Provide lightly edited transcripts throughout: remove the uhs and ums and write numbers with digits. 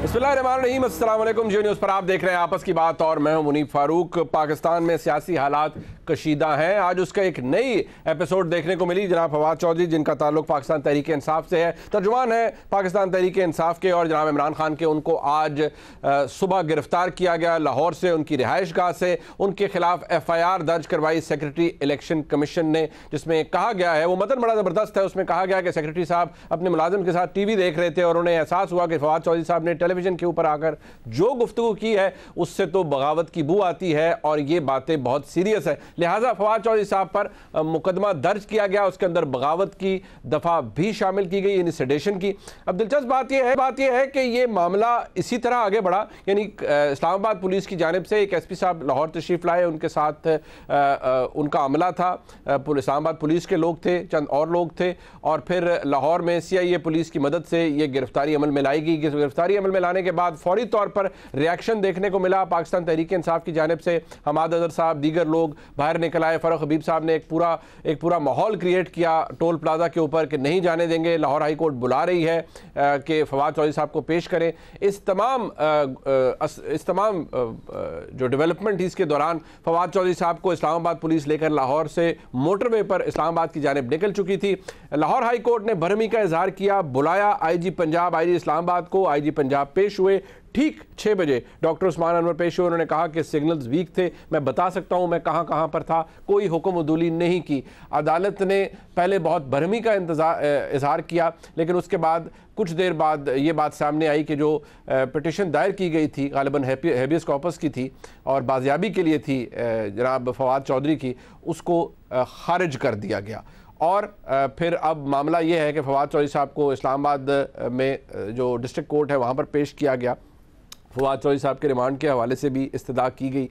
बिस्मिल्लाहिर्रहमानिर्रहीम, अस्सलाम वालेकुम। जियो न्यूज़ पर आप देख रहे हैं आपस की बात और मैं हूं मुनीब फारूक। पाकिस्तान में सियासी हालात कशीदा हैं। आज उसका एक नई एपिसोड देखने को मिली। जनाब फवाद चौधरी, जिनका ताल्लुक पाकिस्तान तहरीक इंसाफ से है, तर्जुमान है पाकिस्तान तहरीक इंसाफ के, और जनाब इमरान खान के, उनको आज सुबह गिरफ्तार किया गया लाहौर से, उनकी रिहाइश गाह से। उनके खिलाफ FIR दर्ज करवाई सेक्रेटरी इलेक्शन कमीशन ने, जिसमें कहा गया है, वो मतन बड़ा ज़बरदस्त है, उसमें कहा गया कि सेक्रेटरी साहब अपने मुलाजिम के साथ TV देख रहे थे और उन्हें एहसास हुआ कि फवाद चौधरी साहब ने टेलीविजन के ऊपर आकर जो गुफ्तगू की है उससे तो बगावत की बू आती है और ये बातें बहुत सीरियस है। लिहाजा फवाद चौधरी साहब पर मुकदमा दर्ज किया गया, उसके अंदर बगावत की दफ़ा भी शामिल की गई, यानी सेडेशन की। अब दिलचस्प बात यह है कि ये मामला इसी तरह आगे बढ़ा, यानी इस्लामाबाद पुलिस की जानिब से एक SP साहब लाहौर तशरीफ़ लाए, उनके साथ उनका अमला था, इस्लामाबाद पुलिस के लोग थे, चंद और लोग थे, और फिर लाहौर में CIA पुलिस की मदद से ये गिरफ्तारी अमल में लाई गई। गिरफ्तारी अमल में लाने के बाद फौरी तौर पर रिएक्शन देखने को मिला पाकिस्तान तहरीक इंसाफ की जानिब से। हमाद अजहर साहब, दीगर लोग बाहर निकल आए। फ़ारूक हबीब साहब ने एक पूरा माहौल क्रिएट किया टोल प्लाजा के ऊपर कि नहीं जाने देंगे, लाहौर हाई कोर्ट बुला रही है कि फवाद चौधरी साहब को पेश करें। इस तमाम जो डेवलपमेंट थी, इसके दौरान फवाद चौधरी साहब को इस्लामाबाद पुलिस लेकर लाहौर से मोटरवे पर इस्लामाबाद की जानिब निकल चुकी थी। लाहौर हाई कोर्ट ने भरहमी का इजहार किया, बुलाया IG पंजाब, IG इस्लामाबाद को। IG पंजाब पेश हुए, ठीक 6 बजे डॉक्टर उस्मान अनवर पेश हुए। उन्होंने कहा कि सिग्नल्स वीक थे, मैं बता सकता हूं मैं कहां पर था, कोई हुक्म उदूली नहीं की। अदालत ने पहले बहुत भरहमी का इजहार किया, लेकिन उसके बाद कुछ देर बाद ये बात सामने आई कि जो पिटिशन दायर की गई थी, गालिबन हेबियस कॉर्पस की थी और बाजियाबी के लिए थी जनाब फवाद चौधरी की, उसको खारिज कर दिया गया। और फिर अब मामला ये है कि फवाद चौधरी साहब को इस्लामाबाद में जो डिस्ट्रिक्ट कोर्ट है वहाँ पर पेश किया गया। फवाद चौधरी साहब के रिमांड के हवाले से भी इस्तदा की गई।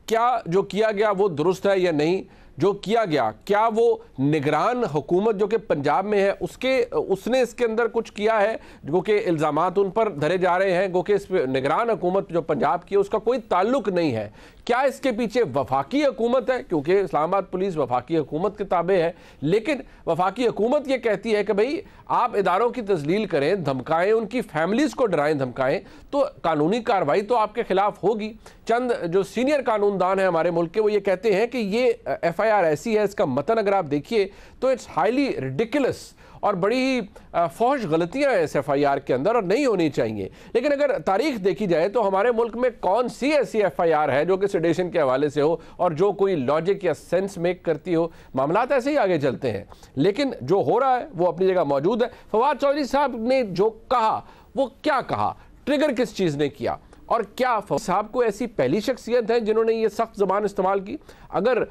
क्या जो किया गया वो दुरुस्त है या नहीं? जो किया गया, क्या वो निगरान हुकूमत जो कि पंजाब में है उसने इसके अंदर कुछ किया है? जो कि इल्ज़ामात उन पर धरे जा रहे हैं, गो कि इस निगरान हुकूमत जो पंजाब की है उसका कोई ताल्लुक नहीं है। क्या इसके पीछे वफाकी हुकूमत है? क्योंकि इस्लामाबाद पुलिस वफाकी हुकूमत के ताबे है, लेकिन वफाकी हुकूमत ये कहती है कि भाई आप इदारों की तजलील करें, धमकाएं, उनकी फैमिलीज़ को डराएं धमकाएं, तो कानूनी कार्रवाई तो आपके खिलाफ होगी। चंद जो सीनियर कानूनदान हैं हमारे मुल्क के, वो ये कहते हैं कि ये FIR ऐसी है, इसका मतन अगर आप देखिए तो इट्स हाईली रिडिकुलस और बड़ी ही फौश गलतियां हैं इस FIR के अंदर और नहीं होनी चाहिए। लेकिन अगर तारीख देखी जाए तो हमारे मुल्क में कौन सी ऐसी FIR है जो कि सेडेशन के हवाले से हो और जो कोई लॉजिक या सेंस मेक करती हो? मामलात ऐसे ही आगे चलते हैं, लेकिन जो हो रहा है वो अपनी जगह मौजूद है। फवाद चौधरी साहब ने जो कहा वो क्या कहा, ट्रिगर किस चीज़ ने किया, और क्या फवाद साहब को ऐसी पहली शख्सियत है जिन्होंने ये सख्त ज़ुबान इस्तेमाल की? अगर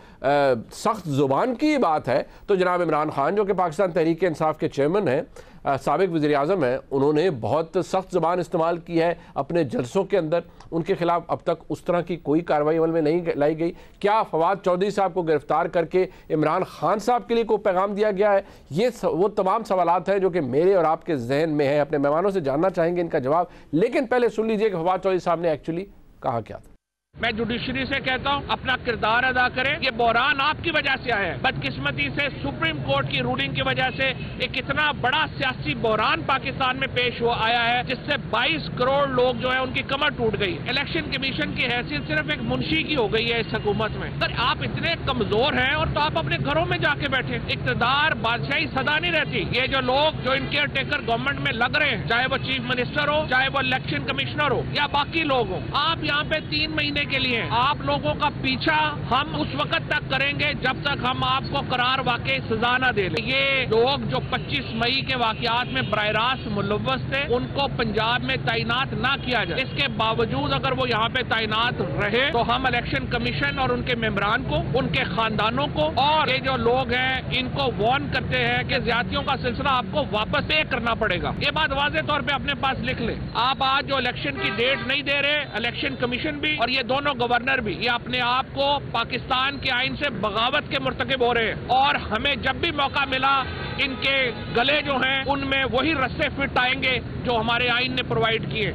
सख्त ज़ुबान की बात है तो जनाब इमरान खान, जो कि पाकिस्तान तहरीक इंसाफ के चेयरमैन हैं, साबिक वज़ीर आज़म हैं, उन्होंने बहुत सख्त ज़ुबान इस्तेमाल की है अपने जलसों के अंदर। उनके खिलाफ अब तक उस तरह की कोई कार्रवाई अमल में नहीं लाई गई। क्या फवाद चौधरी साहब को गिरफ्तार करके इमरान खान साहब के लिए कोई पैगाम दिया गया है? ये वो तमाम सवालात हैं जो कि मेरे और आपके जहन में है। अपने मेहमानों से जानना चाहेंगे इनका जवाब, लेकिन पहले सुन लीजिए कि फवाद चौधरी साहब ने एक्चुअली कहा क्या था। मैं जुडिशरी से कहता हूं अपना किरदार अदा करें। ये बहरान आपकी वजह से आया है। बदकिस्मती से सुप्रीम कोर्ट की रूलिंग की वजह से एक इतना बड़ा सियासी बहरान पाकिस्तान में पेश हुआ आया है, जिससे 22 करोड़ लोग जो है उनकी कमर टूट गई। इलेक्शन कमीशन की हैसियत सिर्फ एक मुंशी की हो गई है इस हुकूमत में। अगर आप इतने कमजोर हैं और तो आप अपने घरों में जाके बैठे। इक़्तिदार बादशाही सदा नहीं रहती। ये जो लोग जो इन केयर टेकर गवर्नमेंट में लग रहे हैं, चाहे वो चीफ मिनिस्टर हो, चाहे वो इलेक्शन कमिश्नर हो या बाकी लोग हो, आप यहाँ पे 3 महीने के लिए आप लोगों का पीछा हम उस वक्त तक करेंगे जब तक हम आपको करार वाकई सजा न दे ले। ये लोग जो 25 मई के वाकयात में बराह रास्त मुलव्वस थे, उनको पंजाब में तैनात ना किया जाए। इसके बावजूद अगर वो यहाँ पे तैनात रहे तो हम इलेक्शन कमीशन और उनके मेंबरान को, उनके खानदानों को और ये जो लोग हैं इनको वार्न करते हैं कि ज्यादतियों का सिलसिला आपको वापस पे करना पड़ेगा। ये बात वाज़ेह तौर पे अपने पास लिख ले। आप आज जो इलेक्शन की डेट नहीं दे रहे, इलेक्शन कमीशन भी और ये दोनों गवर्नर भी, ये अपने आप को पाकिस्तान के आइन से बगावत के मुर्तकिब हो रहे हैं और हमें जब भी मौका मिला इनके गले जो हैं उनमें वही रस्से फिट आएंगे जो हमारे आइन ने प्रोवाइड किए।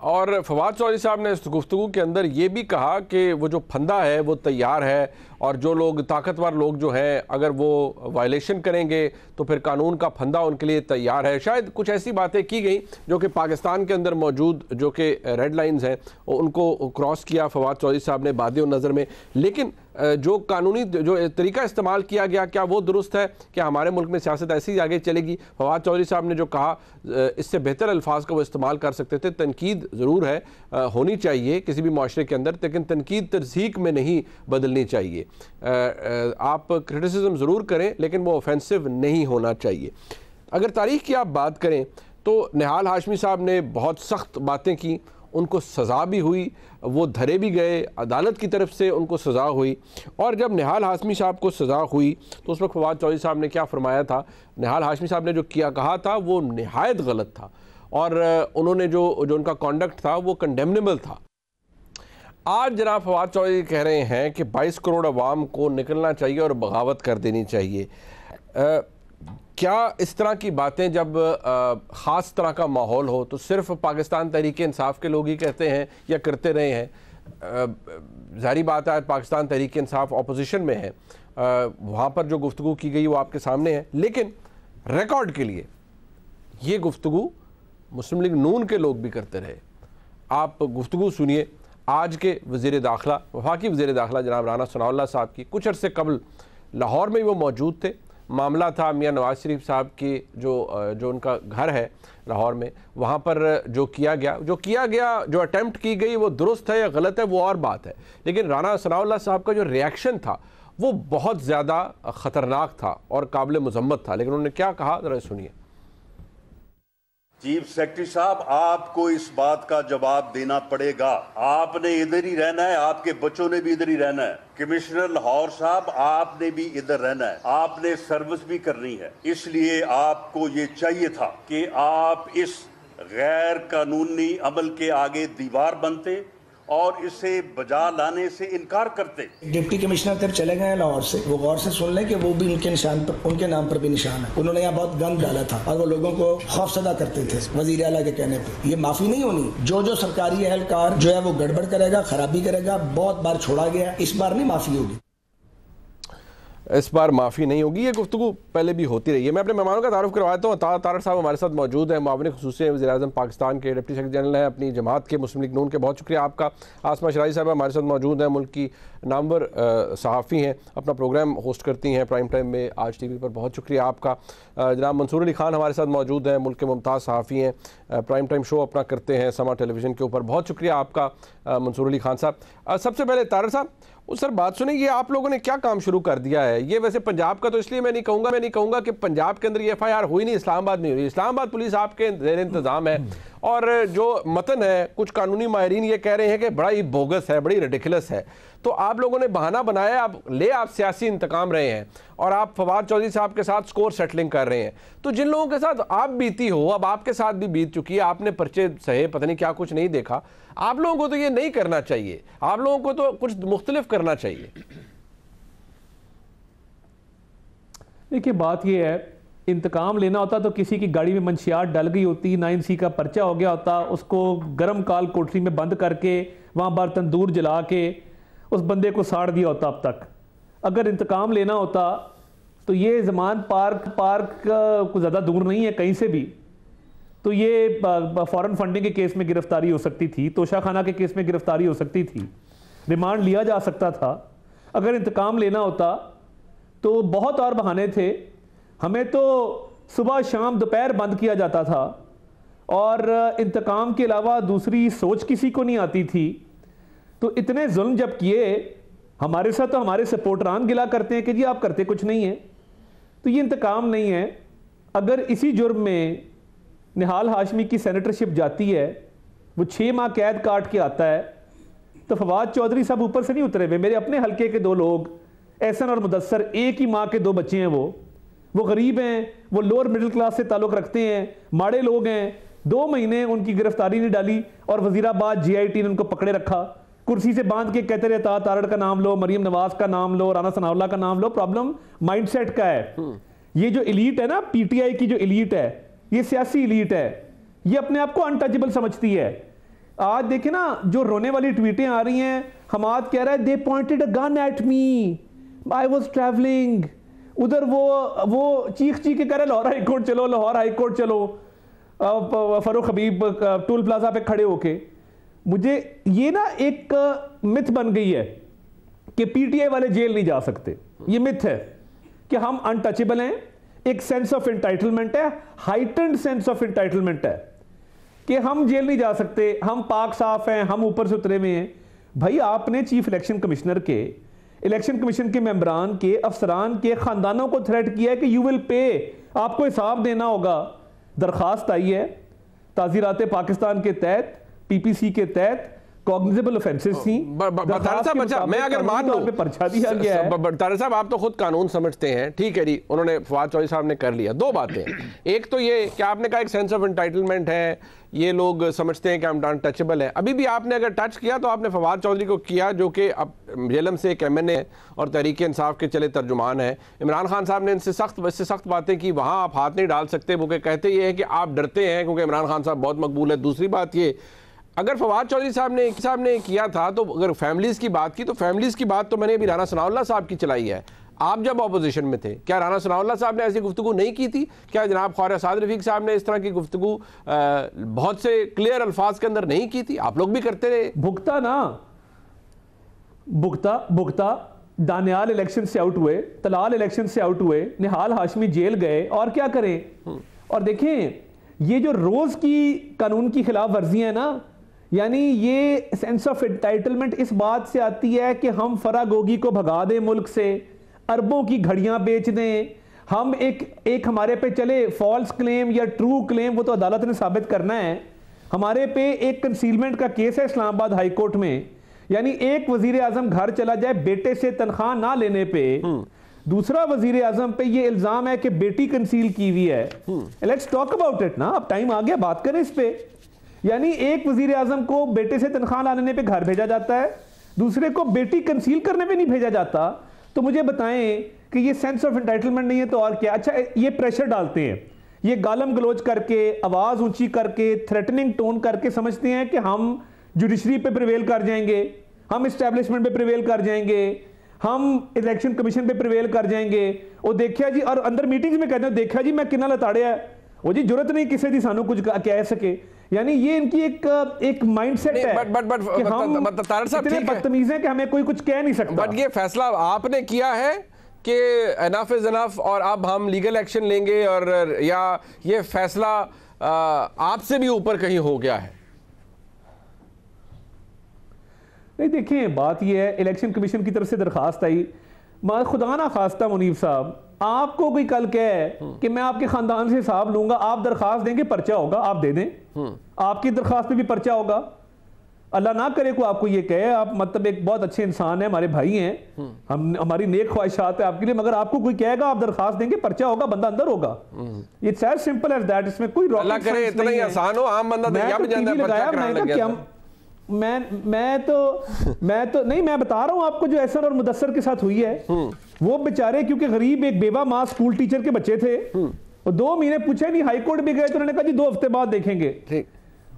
और फवाद चौधरी साहब ने इस गुफ्तगू के अंदर ये भी कहा कि वो जो फंदा है वो तैयार है और जो लोग ताकतवर लोग जो हैं अगर वो वायलेशन करेंगे तो फिर कानून का फंदा उनके लिए तैयार है। शायद कुछ ऐसी बातें की गई जो कि पाकिस्तान के अंदर मौजूद जो कि रेड लाइंस हैं उनको क्रॉस किया फवाद चौधरी साहब ने बादे नज़र में, लेकिन जो कानूनी जो तरीका इस्तेमाल किया गया क्या वो दुरुस्त है? क्या हमारे मुल्क में सियासत ऐसी ही आगे चलेगी? फवाद चौधरी साहब ने जो कहा इससे बेहतर अल्फाज का वो इस्तेमाल कर सकते थे। तनकीद ज़रूर है, होनी चाहिए किसी भी माशरे के अंदर, लेकिन तनकीद तर्जीक में नहीं बदलनी चाहिए। आप क्रिटिसिज्म ज़रूर करें लेकिन वो ऑफेंसिव नहीं होना चाहिए। अगर तारीख़ की आप बात करें तो निहाल हाशमी साहब ने बहुत सख्त बातें की, उनको सज़ा भी हुई, वो धरे भी गए, अदालत की तरफ से उनको सज़ा हुई। और जब निहाल हाशमी साहब को सज़ा हुई तो उस वक्त फवाद चौधरी साहब ने क्या फरमाया था? निहाल हाशमी साहब ने जो कहा था वो निहायत गलत था और उन्होंने जो उनका कॉन्डक्ट था वो कंडेमनेबल था। आज जनाब फवाद चौधरी कह रहे हैं कि 22 करोड़ अवाम को निकलना चाहिए और बगावत कर देनी चाहिए। क्या इस तरह की बातें जब ख़ास तरह का माहौल हो तो सिर्फ पाकिस्तान तहरीक इंसाफ के लोग ही कहते हैं या करते रहे हैं? ज़ाहिर बात है पाकिस्तान तहरीक इंसाफ अपोजिशन में है, वहाँ पर जो गुफ्तगू की गई वो आपके सामने है, लेकिन रिकॉर्ड के लिए ये गुफ्तगू मुस्लिम लीग नून के लोग भी करते रहे। आप गुफ्तगू सुनिए आज के वज़ीर दाखिला, वफाकी वज़ीर दाखिला जनाब राना सनाउल्लाह साहब की। कुछ अर्से कबल लाहौर में वो मौजूद थे, मामला था मियाँ नवाज शरीफ साहब की जो उनका घर है लाहौर में, वहाँ पर जो किया गया जो अटेम्प्ट की गई वो दुरुस्त है या गलत है वो और बात है, लेकिन राना सनाउल्लाह साहब का जो रिएक्शन था वो बहुत ज़्यादा ख़तरनाक था और काबिल मज़म्मत था। लेकिन उन्होंने क्या कहा ज़रा सुनिए। चीफ सेक्रेटरी साहब, आपको इस बात का जवाब देना पड़ेगा। आपने इधर ही रहना है, आपके बच्चों ने भी इधर ही रहना है। कमिश्नर लाहौर साहब, आपने भी इधर रहना है, आपने सर्विस भी करनी है। इसलिए आपको ये चाहिए था कि आप इस गैर कानूनी अमल के आगे दीवार बनते और इसे बजा लाने से इनकार करते। डिप्टी कमिश्नर तब चले गए लाहौर से, वो गौर से सुन लें कि वो भी उनके निशान पर, उनके नाम पर भी निशान है। उन्होंने यहाँ बहुत गंद डाला था और वो लोगों को खौफजदा करते थे वजीर आला के कहने पे। ये माफी नहीं होनी। जो सरकारी एहलकार जो है वो गड़बड़ करेगा, खराबी करेगा, बहुत बार छोड़ा गया, इस बार नहीं माफी होगी। इस बार माफ़ी नहीं होगी। ये गुफ्तगू पहले भी होती रही है। मैं अपने मेहमानों का तारुफ करवाता हूँ। तारड़ साहब हमारे साथ मौजूद हैं, मुआविन खुसूसी वज़ीर-ए-आज़म पाकिस्तान के, डिप्टी सेक्रेटरी जनरल हैं अपनी जमात के मुस्लिम लीग नून के। बहुत शुक्रिया आपका। आसमा शराई साहब हमारे साथ मौजूद हैं, मुल्क की नामवर सहाफ़ी हैं, अपना प्रोग्राम होस्ट करती हैं प्राइम टाइम में आज TV पर। बहुत शुक्रिया आपका। जनाब मंसूर अली खान हमारे साथ मौजूद हैं, मुल्क के मुमताज़ सहाफ़ी हैं, प्राइम टाइम शो अपना करते हैं समा टेलीविज़न के ऊपर। बहुत शुक्रिया आपका मंसूर अली खान साहब। सबसे पहले तारड़ साहब सर बात सुनिए, ये आप लोगों ने क्या काम शुरू कर दिया है? ये वैसे पंजाब का तो इसलिए मैं नहीं कहूँगा कि पंजाब के अंदर ये FIR हुई नहीं, इस्लामाबाद नहीं हुई। इस्लामाबाद पुलिस आपके ज़ेर इंतज़ाम है और जो मतन है कुछ कानूनी माहिरीन ये कह रहे हैं कि बड़ा ही बोगस है, बड़ी रिडिकुलस है। तो आप लोगों ने बहाना बनाया, आप सियासी इंतकाम रहे हैं और आप फवाद चौधरी साहब के साथ स्कोर सेटलिंग कर रहे हैं। तो जिन लोगों के साथ आप बीती हो, अब आपके साथ भी बीत चुकी है, आपने पर्चे सहे, पता नहीं क्या कुछ नहीं देखा। आप लोगों को तो ये नहीं करना चाहिए, आप लोगों को तो कुछ मुख्तलिफ करना चाहिए। देखिए बात ये है, इंतकाम लेना होता तो किसी की गाड़ी में मंशियात डल गई होती, 9C का पर्चा हो गया होता, उसको गर्म काल कोठरी में बंद करके वहाँ बार तंदूर जला के उस बंदे को साड़ दिया होता। अब तक अगर इंतकाम लेना होता तो ये ज़मान पार्क को ज़्यादा दूर नहीं है कहीं से भी, तो ये फॉरेन फंडिंग के केस में गिरफ्तारी हो सकती थी, तोशाखाना के केस में गिरफ्तारी हो सकती थी, रिमांड लिया जा सकता था। अगर इंतकाम लेना होता तो बहुत और बहाने थे। हमें तो सुबह शाम दोपहर बंद किया जाता था और इंतकाम के अलावा दूसरी सोच किसी को नहीं आती थी। तो इतने जुल्म जब किए हमारे साथ, तो हमारे सपोर्टरान गिला करते हैं कि जी आप करते कुछ नहीं है। तो ये इंतकाम नहीं है। अगर इसी जुर्म में निहाल हाशमी की सेनेटरशिप जाती है, वो 6 माह कैद काट के आता है, तो फवाद चौधरी साहब ऊपर से नहीं उतरे हुए। मेरे अपने हल्के के 2 लोग, एहसन और मुदस्सर, एक ही माँ के 2 बच्चे हैं, वो गरीब हैं, वो लोअर मिडिल क्लास से ताल्लुक़ रखते हैं, माड़े लोग हैं। 2 महीने उनकी गिरफ्तारी नहीं डाली और वजीराबाद GIT ने उनको पकड़े रखा, कुर्सी से बांध के कहते रहता तारड़ का नाम लो, मरियम नवाज का नाम लो, राना सनाउल्लाह का नाम लो। प्रॉब्लम माइंडसेट का है। ये जो एलीट है ना, PTI की जो एलीट है, ये सियासी एलीट है, ये अपने आप को अनटचेबल समझती है। आज देखे ना जो रोने वाली ट्वीटें आ रही हैं, हमाद कह रहा है they pointed a gun at me, I was travelling, उधर वो चीख के कह रहे लाहौर हाई कोर्ट चलो, लाहौर हाई कोर्ट चलो, फरूख हबीब टोल प्लाजा पे खड़े होके। मुझे ये ना एक मिथ बन गई है कि पीटीआई वाले जेल नहीं जा सकते। ये मिथ है कि हम अनटचेबल हैं। एक सेंस ऑफ एंटाइटलमेंट है, हाइटेंड सेंस ऑफ एंटाइटलमेंट है कि हम जेल नहीं जा सकते, हम पाक साफ हैं, हम ऊपर से उतरे हुए हैं। भाई आपने चीफ इलेक्शन कमिश्नर के, इलेक्शन कमीशन के मेंबरान के, अफसरान के खानदानों को थ्रेट किया है कि यू विल पे, आपको हिसाब देना होगा। दरखास्त आई है ताज़ीरात पाकिस्तान के तहत, पीपीसी के तहत कॉग्निजेबल ऑफेंसेस थी। मैं अगर मान लूं पे पर्चा दिया गया है। तारिक साहब आप तो खुद कानून समझते हैं, ठीक है जी, उन्होंने फवाद चौधरी साहब ने कर लिया। दो बातें, एक तो ये कि आपने कहा एक सेंस ऑफ एंटाइटलमेंट है, ये लोग समझते हैं कि हम अनटचेबल हैं। अभी भी आपने अगर टच किया तो आपने फवाद चौधरी को किया, जो कि अब जेलम से एक एमएनए है और तहरीक इंसाफ के चले तर्जुमान है। इमरान खान साहब ने इनसे सख्त बातें की, वहाँ आप हाथ नहीं डाल सकते, वो कहते ये है कि आप डरते हैं क्योंकि इमरान खान साहब बहुत मकबूल है। दूसरी बात ये, अगर फवाद चौधरी साहब ने किया था तो अगर फैमिलीज की बात की, तो फैमिलीज की बात तो मैंने अभी राना सनाउल्लाह साहब की चलाई है। आप जब ऑपोजिशन में थे, क्या राना सनाउल्लाह साहब ने ऐसी गुफ्तगू नहीं की थी? क्या जनाब ख्वाजा साद रफीक साहब ने इस तरह की गुफ्तगू बहुत से क्लियर अल्फाज के अंदर नहीं की थी? आप लोग भी करते रहे। भुगता दानियाल इलेक्शन से आउट हुए, तलाल इलेक्शन से आउट हुए, निहाल हाशमी जेल गए, और क्या करें। और देखें ये जो रोज की कानून की खिलाफ वर्जी है ना, यानी ये सेंस ऑफ एंटाइटलमेंट इस बात से आती है कि हम फरागोगी को भगा दें मुल्क से, अरबों की घड़ियां बेच दें, हम एक हमारे पे चले फॉल्स क्लेम या ट्रू क्लेम, वो तो अदालत ने साबित करना है। हमारे पे एक कंसीलमेंट का केस है इस्लामाबाद हाई कोर्ट में, यानी एक वजीर आजम घर चला जाए बेटे से तनख्वाह ना लेने पे, दूसरा वजीर आजम पे ये इल्जाम है कि बेटी कंसील की हुई है। लेट्स टॉक अबाउट इट ना, अब टाइम आ गया, बात करें इस पे। यानी एक वजीर आजम को बेटे से तनख्वाह ना लेने पे घर भेजा जाता है, दूसरे को बेटी कंसील करने पे नहीं भेजा जाता। तो मुझे बताएं कि ये सेंस ऑफ एंटाइटलमेंट नहीं है तो और क्या? अच्छा, ये प्रेशर डालते हैं, ये गालम गलोच करके, आवाज ऊंची करके, थ्रेटनिंग टोन करके समझते हैं कि हम जुडिशरी पे प्रिवेल कर जाएंगे, हम इस्टेब्लिशमेंट पे प्रिवेल कर जाएंगे, हम इलेक्शन कमीशन पे प्रिवेल कर जाएंगे। और देखिया जी, और अंदर मीटिंग्स में कहते हैं देखिया जी मैं कितना लताड़िया है, वो जी जरूरत नहीं किसी दी सानू कुछ कह सके। यानी ये इनकी एक माइंडसेट है कि हम इतने बदतमीज हैं कि हमें कोई कुछ कह नहीं सकता। बट ये फैसला आपने किया है कि एनफ इज एनफ और अब हम लीगल एक्शन लेंगे, और या ये फैसला आपसे भी ऊपर कहीं हो गया है? नहीं, देखें बात यह है, इलेक्शन कमीशन की तरफ से दरखास्त आई, खुदा ना खास्ता मुनीब साहब, आपको कोई कल कहे कि मैं आपके खानदान से हिसाब लूंगा, आप दरखास्त देंगे, पर्चा होगा, आप दे दें, आपकी दरखास्त पे भी पर्चा होगा। अल्लाह ना करे को आपको ये कहे, आप मतलब एक बहुत अच्छे इंसान है, हमारे भाई हैं, हमारी नेक ख्वाहिशात है आपके लिए, मगर आपको कोई कहेगा आप दरखास्त देंगे, पर्चा होगा, बंदा अंदर होगा। It's as simple as that. इसमें कोई अल्लाह करे इतना ही आसान हो, आम बंदा मैं तो नहीं, मैं बता रहा हूं आपको जो एहसन और मुदस्सर के साथ हुई है। वो बेचारे क्योंकि गरीब एक बेवा माँ स्कूल टीचर के बच्चे थे, और 2 महीने पूछे नहीं, हाई कोर्ट भी गए तो उन्होंने कहा जी 2 हफ्ते बाद देखेंगे।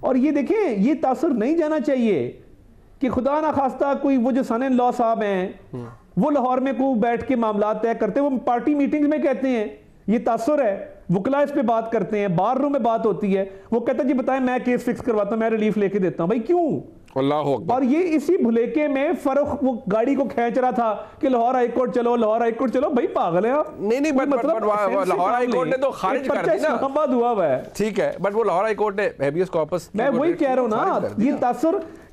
और ये देखें, ये तासुर नहीं जाना चाहिए कि खुदा ना खास्ता कोई वो जो सन इन लॉ साहब हैं वो लाहौर में को बैठ के मामला तय करते, वो पार्टी मीटिंग्स में कहते हैं ये तासुर है, वकला इस पे बात करते हैं, बार रूम में बात होती है, वो कहता है जी बताएं मैं केस फिक्स करवाता हूं, मैं रिलीफ लेके देता हूं। भाई क्यों? और ये इसी भुलेके में फरूख वो गाड़ी को खींच रहा था कि लाहौर हाई कोर्ट चलो, लाहौर हाई कोर्ट चलो। भाई पागल है आप। नहीं, मतलब लाहौर हाई कोर्ट ने तो खारिज कर दिया ना, इस्लामाबाद हुआ हुआ है, ठीक है, बट वो लाहौर हाई कोर्ट ने हेबियस कॉर्पस, मैं वही कह रहा हूं ना,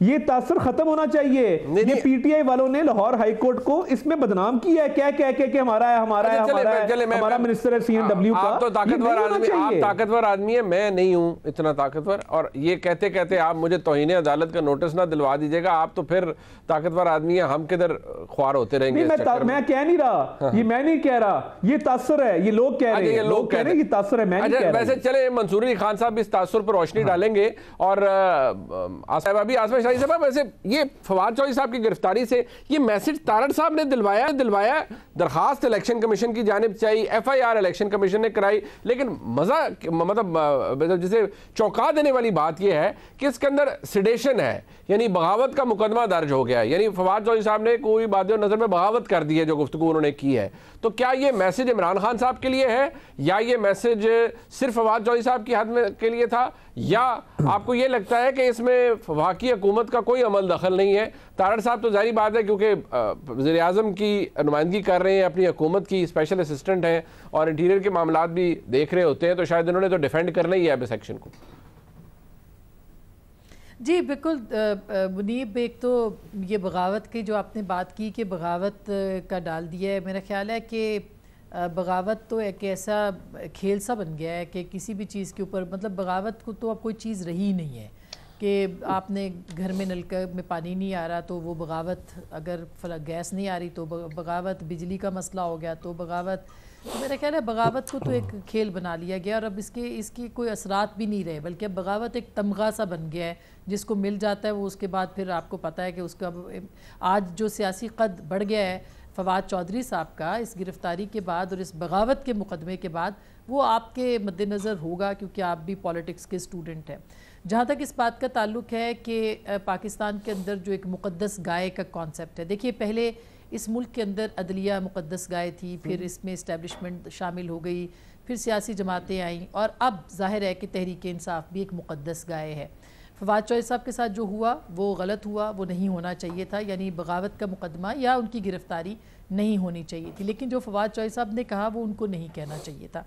ये तासुर खत्म होना चाहिए। ये पीटीआई वालों ने लाहौर हाई कोर्ट को इसमें बदनाम किया है, क्या कह के हमारा है, हमारा मिनिस्टर है सीएनडब्ल्यू का। आप तो ताकतवर आदमी, आप ताकतवर आदमी है, मैं नहीं हूं इतना ताकतवर, और ये कहते कहते आप मुझे तौहीन अदालत का नोटिस ना दिलवा दीजिएगा, आप तो फिर ताकतवर आदमी है, हम किधर ख्वार होते रहेंगे। मैं कह नहीं रहा, ये मैं नहीं कह रहा, ये तासुर है, ये लोग कह रहे हैं, लोग कह रहे हैं ये तासुर है, मैं नहीं कह रहा। वैसे चले मंसूर अली खान साहब इस तासुर पर रोशनी डालेंगे, और आसमा शाही साहब, वैसे ये फवाद चौधरी साहब की गिरफ्तारी से ये मैसेज तारड़ साहब ने दिलवाया। दरखास्त इलेक्शन कमीशन की जानिब से आई, FIR इलेक्शन कमीशन ने कराई, लेकिन मजा मतलब जिसे चौंका देने वाली बात यह है कि इसके अंदर सिडेशन है, यानी बगावत का मुकदमा दर्ज हो गया है। यानी फवाद चौधरी साहब ने कोई बात नजर में बगावत कर दी है जो गुफ्तगू उन्होंने की है। तो क्या ये मैसेज इमरान खान साहब के लिए है या ये मैसेज सिर्फ फवाद चौधरी साहब की हद में के लिए था, या आपको ये लगता है कि इसमें वफाकी हुकूमत का कोई अमल दखल नहीं है? तारड़ साहब तो जाहिर बात है क्योंकि वज़ीर आज़म की नुमाइंदगी कर रहे हैं, अपनी हुकूमत की स्पेशल असिस्टेंट हैं और इंटीरियर के मामलात भी देख रहे होते हैं, तो शायद इन्होंने तो डिफेंड करना ही है अब सेक्शन को। जी बिल्कुल मुनीब, एक तो ये बगावत की जो आपने बात की कि बगावत का डाल दिया है, मेरा ख्याल है कि बगावत तो एक ऐसा खेल सा बन गया है कि किसी भी चीज़ के ऊपर, मतलब बगावत को तो अब कोई चीज़ रही नहीं है कि आपने घर में नलका में पानी नहीं आ रहा तो वो बगावत, अगर गैस नहीं आ रही तो बगावत, बिजली का मसला हो गया तो बगावत। तो मेरा ख्याल है बगावत को तो एक खेल बना लिया गया और अब इसकी कोई असरात भी नहीं रहे, बल्कि अब बगावत एक तमगा सा बन गया है जिसको मिल जाता है वो उसके बाद फिर आपको पता है कि उसका आज जो सियासी कद बढ़ गया है फवाद चौधरी साहब का इस गिरफ़्तारी के बाद और इस बगावत के मुकदमे के बाद, वो आपके मद्देनज़र होगा क्योंकि आप भी पॉलिटिक्स के स्टूडेंट हैं। जहाँ तक इस बात का ताल्लुक़ है कि पाकिस्तान के अंदर जो एक मुक़द्दस गाय का कॉन्सेप्ट है, देखिए पहले इस मुल्क के अंदर अदलिया मुक़द्दस गाय थी, फिर इसमें इस्टेब्लिशमेंट शामिल हो गई, फिर सियासी जमातें आईं और अब ज़ाहिर है कि तहरीक इंसाफ भी एक मुक़द्दस गाय है। फवाद चौधरी साहब के साथ जो हुआ वो गलत हुआ, वो नहीं होना चाहिए था, यानी बगावत का मुकदमा या उनकी गिरफ़्तारी नहीं होनी चाहिए थी, लेकिन जो फवाद चौधरी साहब ने कहा वो उनको नहीं कहना चाहिए था।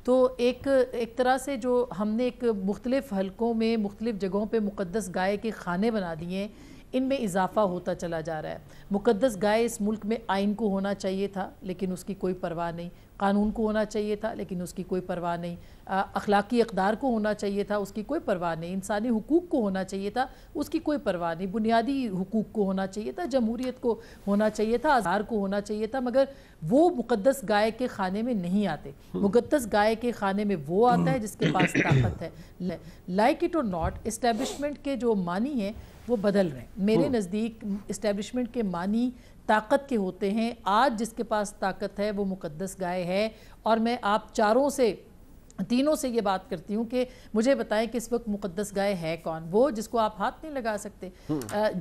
तो एक तरह से जो हमने एक मुख्तलिफ़ हलकों में मुख्तलिफ़ जगहों पे मुक़द्दस गाय के खाने बना दिए, इनमें इजाफ़ा होता चला जा रहा है। मुक़द्दस गाय इस मुल्क में आइन को होना चाहिए था लेकिन उसकी कोई परवाह नहीं, कानून को होना चाहिए था लेकिन उसकी कोई परवाह नहीं, अखलाकी इक़दार को होना चाहिए था उसकी कोई परवाह नहीं, इंसानी हुकूक को होना चाहिए था उसकी कोई परवाह नहीं, बुनियादी हुकूक को होना चाहिए था, जमहूरियत को होना चाहिए था, आज़ार को होना चाहिए था, मगर वो मुक़द्दस गाय के खाने में नहीं आते। मुक़द्दस गाय के खाने में वो आता है जिसके पास ताकत है। लाइक इट और नॉट, इस्टेब्लिशमेंट के जो मानी हैं वो बदल रहे हैं। मेरे नज़दीक इस्टेब्लिशमेंट के मानी ताकत के होते हैं। आज जिसके पास ताकत है वो मुक़द्दस गाय है और मैं आप तीनों से ये बात करती हूँ कि मुझे बताएं कि इस वक्त मुक़द्दस गाय है कौन? वो जिसको आप हाथ नहीं लगा सकते।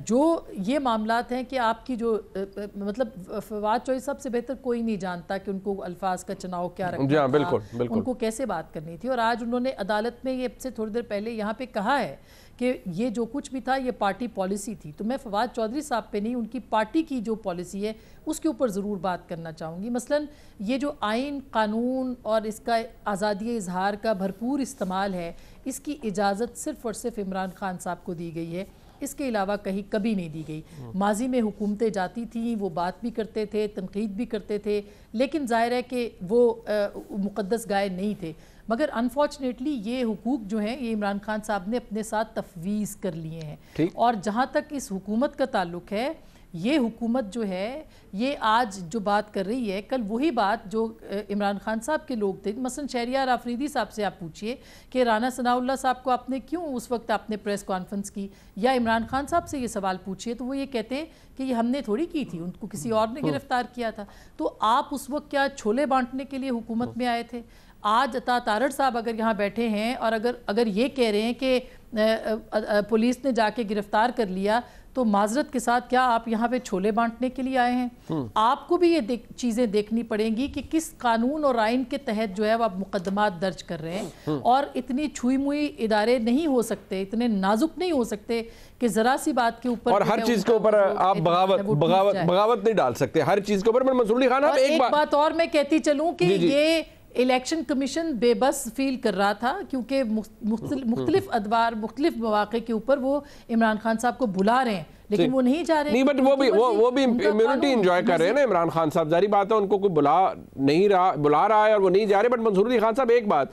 जो ये मामलात हैं कि आपकी जो मतलब फवाद चौधरी साहब से बेहतर कोई नहीं जानता कि उनको अल्फाज का चुनाव क्या रखना था, बिल्कुल। उनको कैसे बात करनी थी। और आज उन्होंने अदालत में ये से थोड़ी देर पहले यहाँ पे कहा है कि ये जो कुछ भी था ये पार्टी पॉलिसी थी। तो मैं फवाद चौधरी साहब पे नहीं, उनकी पार्टी की जो पॉलिसी है उसके ऊपर ज़रूर बात करना चाहूँगी। मसलन ये जो आइन, कानून और इसका आज़ादी इजहार का भरपूर इस्तेमाल है, इसकी इजाज़त सिर्फ़ और सिर्फ इमरान खान साहब को दी गई है, इसके अलावा कहीं कभी नहीं दी गई। माजी में हुकूमतें जाती थीं, वो बात भी करते थे, तनकीद भी करते थे, लेकिन ज़ाहिर है कि वो मुक़द्दस गाय नहीं थे। मगर अनफॉर्चुनेटली ये हुकूक जो हैं ये इमरान खान साहब ने अपने साथ तफवीज़ कर लिए हैं। और जहाँ तक इस हुकूमत का ताल्लुक़ है, ये हुकूमत जो है ये आज जो बात कर रही है, कल वही बात जो इमरान खान साहब के लोग थे, मसलन शहरियार आफरीदी साहब से आप पूछिए कि राना सनाउल्लाह साहब को आपने क्यों उस वक्त आपने प्रेस कॉन्फ्रेंस की, या इमरान खान साहब से ये सवाल पूछिए तो वो ये कहते हैं कि ये हमने थोड़ी की थी, उनको किसी और ने गिरफ्तार किया था। तो आप उस वक्त क्या छोले बांटने के लिए हुकूमत में आए थे? आज तारड़ साहब अगर यहाँ बैठे हैं और अगर ये कह रहे हैं कि पुलिस ने जाके गिरफ्तार कर लिया, तो माजरत के साथ क्या आप यहाँ पे छोले बांटने के लिए आए हैं? आपको भी ये चीज़ें देखनी पड़ेंगी कि किस कानून और आइन के तहत जो है वो आप मुकदमात दर्ज कर रहे हैं। और इतनी छुई मुई इदारे नहीं हो सकते, इतने नाजुक नहीं हो सकते कि ज़रा सी बात के ऊपर और हर चीज़ के ऊपर आप बगावत नहीं डाल सकते, हर चीज़ के ऊपर। मंसूर अली खान, एक बात और मैं कहती चलूँ कि ये इलेक्शन कमीशन बेबस फील कर रहा था क्योंकि मुख्तलिफ अदवार, मुख्तलिफ मौके के ऊपर वो इमरान खान साहब को बुला रहे हैं लेकिन वो नहीं जा रहे। नहीं, बट वो भी इम्यूनिटी एंजॉय कर रहे हैं ना इमरान खान साहब, जारी बात है उनको कोई बुला रहा है और वो नहीं जा रहे। बट मंसूर अली खान साहब, एक बात,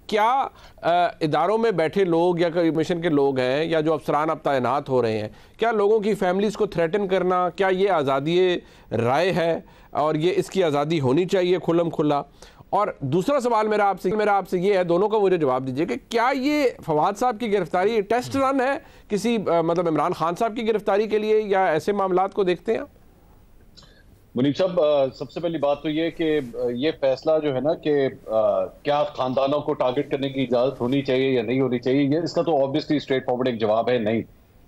क्या इदारों में बैठे लोग या कमीशन के लोग हैं या जो अफसरान अब तैनात हो रहे हैं, क्या लोगों की फैमिलीज़ को थ्रेटन करना, क्या ये आज़ादी राय है और ये इसकी आज़ादी होनी चाहिए खुल्लम खुल्ला? और दूसरा सवाल मेरा आपसे ये है, दोनों को मुझे जवाब दीजिए कि क्या ये फवाद साहब की गिरफ्तारी टेस्ट रन है किसी मतलब इमरान खान साहब की गिरफ्तारी के लिए, या ऐसे मामलात को देखते हैं? मुनीब साहब, सबसे पहली बात तो ये कि ये फैसला जो है ना कि क्या खानदानों को टारगेट करने की इजाजत होनी चाहिए या नहीं होनी चाहिए, ये इसका तो ऑब्वियसली स्ट्रेट फॉरवर्ड एक जवाब है, नहीं।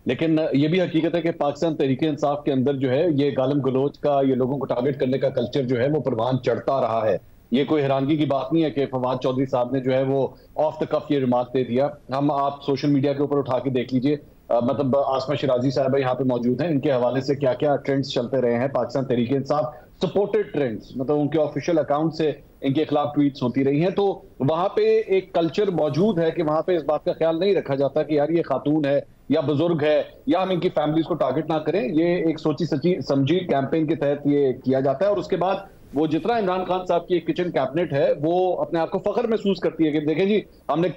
लेकिन ये भी हकीकत है कि पाकिस्तान तहरीक इंसाफ के अंदर जो है ये गालिम गलोच का, ये लोगों को टारगेट करने का कल्चर जो है वो परवान चढ़ता रहा है। ये कोई हैरानगी की बात नहीं है कि फवाद चौधरी साहब ने जो है वो ऑफ द कफ ये रिमार्क दे दिया। आप सोशल मीडिया के ऊपर उठा के देख लीजिए, मतलब आसमा शिराजी साहब यहाँ पे मौजूद हैं, इनके हवाले से क्या क्या ट्रेंड्स चलते रहे हैं पाकिस्तान तहरीक इंसाफ सपोर्टेड ट्रेंड्स, मतलब उनके ऑफिशियल अकाउंट से इनके खिलाफ ट्वीट्स होती रही हैं। तो वहां पे एक कल्चर मौजूद है कि वहां पे इस बात का ख्याल नहीं रखा जाता कि यार ये खातून है या बुजुर्ग है या हम इनकी फैमिलीज को टारगेट ना करें। ये एक सोची सची समझी कैंपेन के तहत ये किया जाता है, और उसके बाद वो जितना इमरान खान साहब की एक किचन कैबिनेट है वो अपने आप को फख्र महसूस करती है कि देखें जी हमने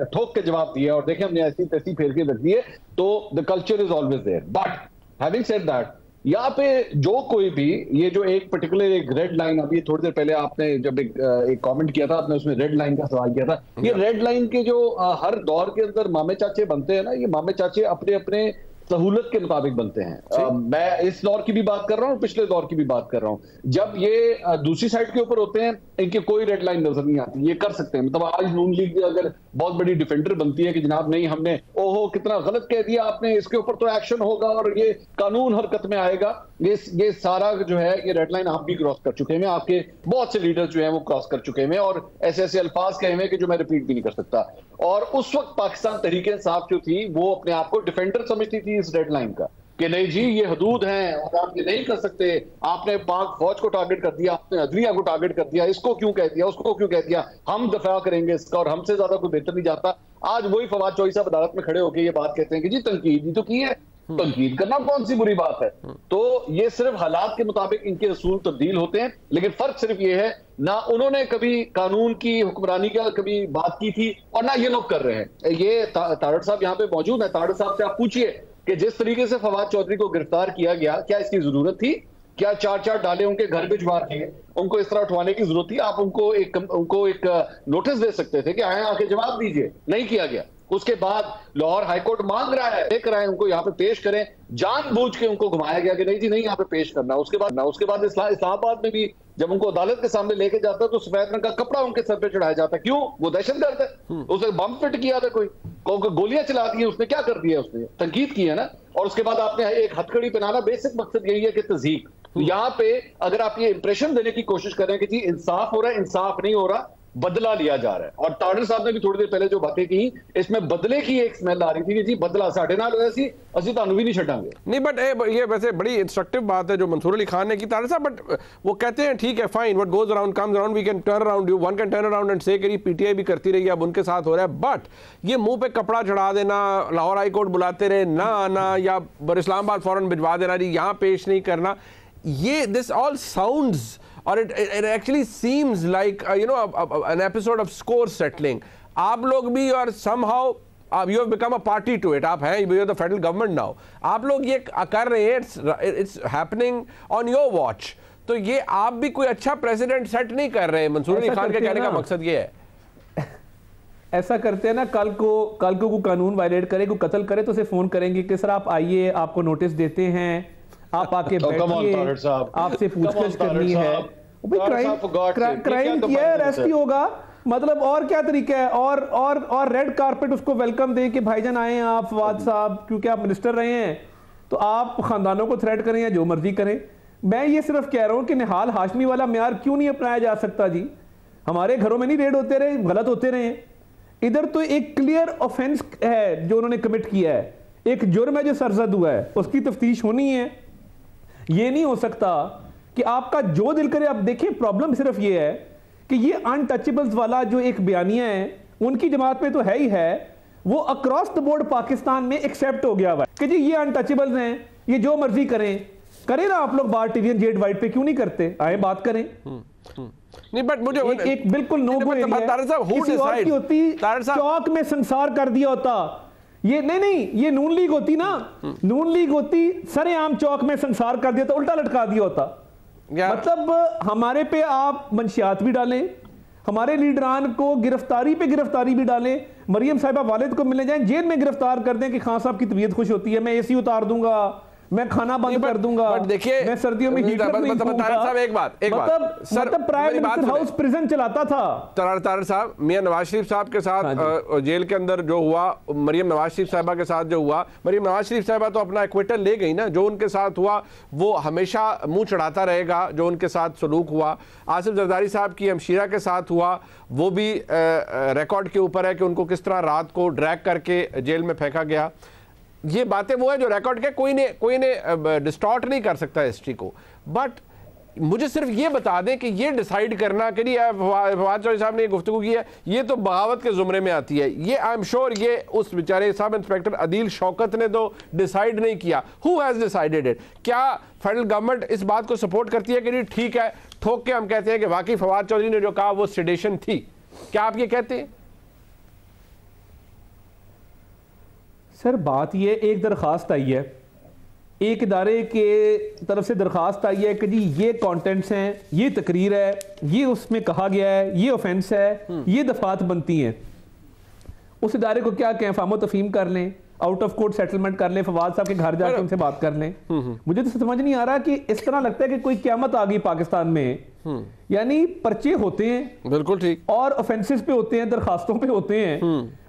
ठोक के जवाब दिया और देखें हमने ऐसी तैसी फेर के रख दी है। तो the culture is always there. But having said that, यहाँ पे जो कोई भी ये जो एक पर्टिकुलर एक रेड लाइन, अभी थोड़ी देर पहले आपने जब एक कमेंट किया था, आपने उसमें रेड लाइन का सवाल किया था। ये रेड लाइन के जो हर दौर के अंदर मामे चाचे बनते हैं ना, ये मामे चाचे अपने अपने सहूलत के मुताबिक बनते हैं। मैं इस दौर की भी बात कर रहा हूँ, पिछले दौर की भी बात कर रहा हूँ। जब ये दूसरी साइड के ऊपर होते हैं, इनके कोई रेड लाइन नजर नहीं आती, ये कर सकते हैं। मतलब आज नून लीग अगर बहुत बड़ी डिफेंडर बनती है कि जनाब नहीं हमने ओहो कितना गलत कह दिया आपने, इसके ऊपर तो एक्शन होगा और ये कानून हरकत में आएगा, ये सारा जो है ये रेड लाइन आप भी क्रॉस कर चुके हैं, आपके बहुत से लीडर्स जो है वो क्रॉस कर चुके हैं और ऐसे ऐसे अल्फाज कहे हुए कि जो मैं रिपीट भी नहीं कर सकता। और उस वक्त पाकिस्तान तहरीक इंसाफ जो थी वो अपने आप को डिफेंडर समझती थी इस रेड लाइन का कि नहीं जी ये हदूद हैं और आप ये नहीं कर सकते, आपने पाक फौज को टारगेट कर दिया, आपने अदलिया को टारगेट कर दिया, इसको क्यों कह दिया, उसको क्यों कह दिया, हम दफा करेंगे इसका और हमसे ज्यादा कोई बेहतर नहीं जाता। आज वही फवाद चौधरी साहब अदालत में खड़े होकर ये बात कहते हैं कि जी तनकीद ही तो की है, तनकीद करना कौन सी बुरी बात है। तो ये सिर्फ हालात के मुताबिक इनके असूल तब्दील होते हैं, लेकिन फर्क सिर्फ ये है ना उन्होंने कभी कानून की हुक्मरानी का कभी बात की थी और ना ये लोग कर रहे हैं। ये तारड़ साहब यहाँ पे मौजूद है, तारड़ साहब से आप पूछिए कि जिस तरीके से फवाद चौधरी को गिरफ्तार किया गया, क्या इसकी जरूरत थी? क्या 4-4 डाले उनके घर भिजवा के उनको इस तरह उठवाने की जरूरत थी? आप उनको एक नोटिस दे सकते थे कि आए आके जवाब दीजिए, नहीं किया गया। उसके बाद लाहौर हाईकोर्ट मांग रहा है, लेकर आए उनको यहाँ पे पेश करें, जानबूझ के उनको घुमाया गया कि नहीं जी नहीं यहाँ पे पेश करना। उसके बाद इस्लामाबाद में भी जब उनको अदालत के सामने लेके जाता है तो सफेद रंग का कपड़ा उनके सर पे चढ़ाया जाता है। क्यों? वो दहशतगर्द है, उसे बम फिट किया था, कोई गोलियां चला दी, उसने क्या कर दिया? उसने तनकीद की है ना। और उसके बाद आपने एक हथकड़ी पहनाना, बेसिक मकसद यही है कि तज़हीक। तो यहाँ पे अगर आप ये इंप्रेशन देने की कोशिश कर रहे हैं कि जी इंसाफ हो रहा है, इंसाफ नहीं हो रहा, बदला लिया जा रहा है। और ताड़र साहब ने भी थोड़ी देर पहले जो बातें की, इसमें बदले की एक स्मेल आ रही थी कि जी बदला साढ़े नाल होया सी, असि तानू भी नहीं छड्डांगे। नहीं, बट ये वैसे बड़ी इंस्ट्रक्टिव बात है जो मंसूर अली खान ने की ताड़र साहब। बट वो कहते हैं ठीक है fine, what goes around comes around, we can turn around, one can turn around and say कि पीटीआई भी करती रही, अब उनके साथ हो रहा है। बट ये मुंह पे कपड़ा चढ़ा देना, लाहौर हाई कोर्ट बुलाते रहे ना आना, या इस्लामाबाद फौरन भिजवा देना, जी यहाँ पेश नहीं करना, ये this all sounds or it actually seems like an episode of score settling. आप लोग भी और somehow you have become a party to it. आप हैं, you are the federal government now. आप लोग ये कर रहे हैं, it's happening on your watch. तो ये आप भी कोई अच्छा प्रेसिडेंट सेट नहीं कर रहे हैं। मंसूर अली खान के कहने का मकसद ये है, ऐसा करते हैं ना, कल को कानून वायलेट करे, कोई कत्ल करे तो उसे फोन करेंगे कि सर आप आइए, आपको नोटिस देते हैं, आप आके बैठिए, आपसे पूछताछ करनी है। क्राइम किया है, अरेस्ट ही होगा। मतलब और क्या तरीका है? और रेड कारपेट उसको वेलकम दे कि भाईजान आए हैं आप फवाद साहब, क्योंकि आप मिनिस्टर रहे हैं, तो आप खानदानों को थ्रेट करें या जो मर्जी करें। मैं ये सिर्फ कह रहा हूं कि निहाल हाशमी वाला म्यार क्यों नहीं अपनाया जा सकता जी? हमारे घरों में नहीं रेड होते रहे, गलत होते रहे। इधर तो एक क्लियर ऑफेंस है जो उन्होंने कमिट किया है, एक जुर्म है जो सरजद हुआ है, उसकी तफ्तीश होनी है। ये नहीं हो सकता कि आपका जो दिल करे। आप देखें, प्रॉब्लम सिर्फ ये है कि ये अनटचेबल्स वाला जो एक बयानिया है, उनकी जमात में तो है ही है, वो अक्रॉस द बोर्ड पाकिस्तान में एक्सेप्ट हो गया हुआ है कि जी ये अनटचेबल्स हैं, ये जो मर्जी करें ना। आप लोग बार टीवीएन जेड वाइट पे क्यों नहीं करते? आए बात करें। नहीं, बट मुझे एक बिल्कुल नो गो एरिया किसी और की होती, चौक में संसार कर दिया होता। ये नहीं, ये नून लीग होती ना, नून लीग होती, सरेआम चौक में संसार कर दिया तो उल्टा लटका दिया होता। मतलब हमारे पे आप मंशियात भी डालें, हमारे लीडरान को गिरफ्तारी पे गिरफ्तारी भी डालें, मरियम साहिबा वालिद को मिलने जाएं, जेल में गिरफ्तार कर दें कि खान साहब की तबीयत खुश होती है, मैं एसी उतार दूंगा, मैं खाना बंद कर दूंगा, देखिए मैं सर्दियों में हीटर नहीं फूंकूंगा। साहब एक बात मतलब प्राइम मिनिस्टर हाउस प्रिजन चलाता था। तारड़ साहब, मियां नवाज शरीफ साहब के साथ जेल के अंदर जो हुआ, मरियम नवाज शरीफ साहिबा के साथ जो हुआ, मरियम नवाज शरीफ साहिबा तो अपना एक्विटल ले गई ना। जो उनके साथ हुआ वो हमेशा मुंह चढ़ाता रहेगा, जो उनके साथ सलूक हुआ। आसिफ जरदारी साहब की हमशीरा के साथ हुआ, वो भी रिकॉर्ड के ऊपर है कि उनको किस तरह रात को ड्रैग करके जेल में फेंका गया। ये बातें वो है जो रिकॉर्ड के कोई ने डिस्टॉर्ट नहीं कर सकता हिस्ट्री को। बट मुझे सिर्फ ये बता दें कि ये डिसाइड करना कि फवाद चौधरी साहब ने ये गुफ्तगू की है, ये तो बगावत के जुमरे में आती है। ये आई एम श्योर ये उस बेचारे सब इंस्पेक्टर अदील शौकत ने तो डिसाइड नहीं किया। Who has decided it? क्या फेडरल गवर्नमेंट इस बात को सपोर्ट करती है कि नहीं ठीक है, ठोक के हम कहते हैं कि वाकई फवाद चौधरी ने जो कहा वो सेडेशन थी? क्या आप ये कहते हैं? सर बात ये, एक दरख्वास्त आई है, एक इदारे के तरफ से दरख्वास्त आई है कि जी ये कंटेंट्स हैं, ये तकरीर है, ये उसमें कहा गया है, ये ऑफेंस है, ये दफात बनती हैं। उस इदारे को क्या कहें? फामो तफहीम कर लें, आउट ऑफ कोर्ट सेटलमेंट कर लें, फवाद साहब के घर जाकर उनसे बात कर लें। मुझे तो समझ नहीं आ रहा कि इस तरह लगता है कि कोई क़यामत आ गई पाकिस्तान में। यानी पर्चे होते हैं, बिल्कुल ठीक, और ऑफेंसेस पे होते हैं, दरखास्तों पे होते हैं।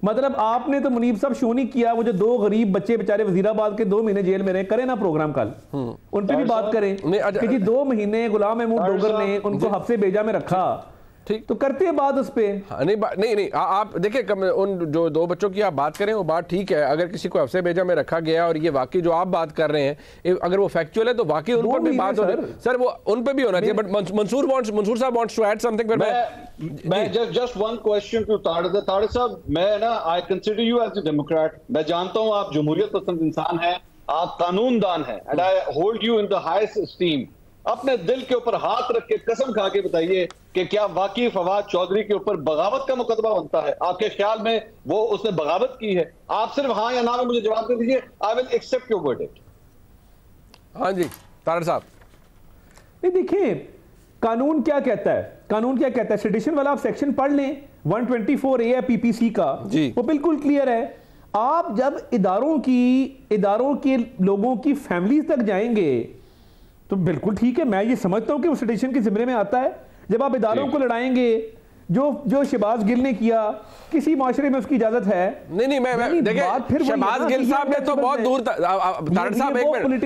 मतलब आपने तो मुनीब साहब शो नहीं किया, वो जो 2 गरीब बच्चे बेचारे वजीराबाद के 2 महीने जेल में रहे, करें ना प्रोग्राम कल, उन पे भी बात करें कि जी 2 महीने गुलाम महमूद डोगर ने उनको हफ्से बेजा में रखा, ठीक, तो करते हैं बात उस पर। नहीं आप देखिए, उन जो 2 बच्चों की आप बात करें वो बात ठीक है। अगर किसी को हफ्से बेजा में रखा गया और ये वाकई जो आप बात कर रहे हैं अगर वो फैक्चुअल है तो वाकई उन पर भी बात होनी सर, वो उन पर भी होना चाहिए। बट मंसूर साहब वांट्स टू ऐड समथिंग। मैं just one question to Tariq साहब, मैं ना I consider you as a democrat. मैं जानता हूं आप जमहूरियत पसंद इंसान हैं, आप कानूनदान हैं, and I hold you in the highest esteem. अपने दिल के ऊपर हाथ रख के कसम खा के बताइए कि क्या वाकई फवाद चौधरी के ऊपर बगावत का मुकदमा बनता है? आपके ख्याल में वो उसने बगावत की है? आप सिर्फ हाँ या ना में मुझे जवाब दे दीजिए, I will accept your verdict. हाँ जी तारड़ साहब। नहीं देखिए, कानून क्या कहता है, कानून क्या कहता है, सेडिशन वाला आप सेक्शन पढ़ लें, 124A है पीपीसी का, वो बिल्कुल क्लियर है। आप जब इदारों के लोगों की फैमिली तक जाएंगे तो बिल्कुल ठीक है, मैं ये समझता हूं कि वो सेडिशन के जिम्मे में आता है। जब आप इदारों को लड़ाएंगे, जो शहबाज गिल ने किया, किसी माशरे में उसकी इजाजत है? नहीं मैं देखिए, शहबाज गिल साहब ने तो बहुत दूर तारड़ साहब, एक मिनट,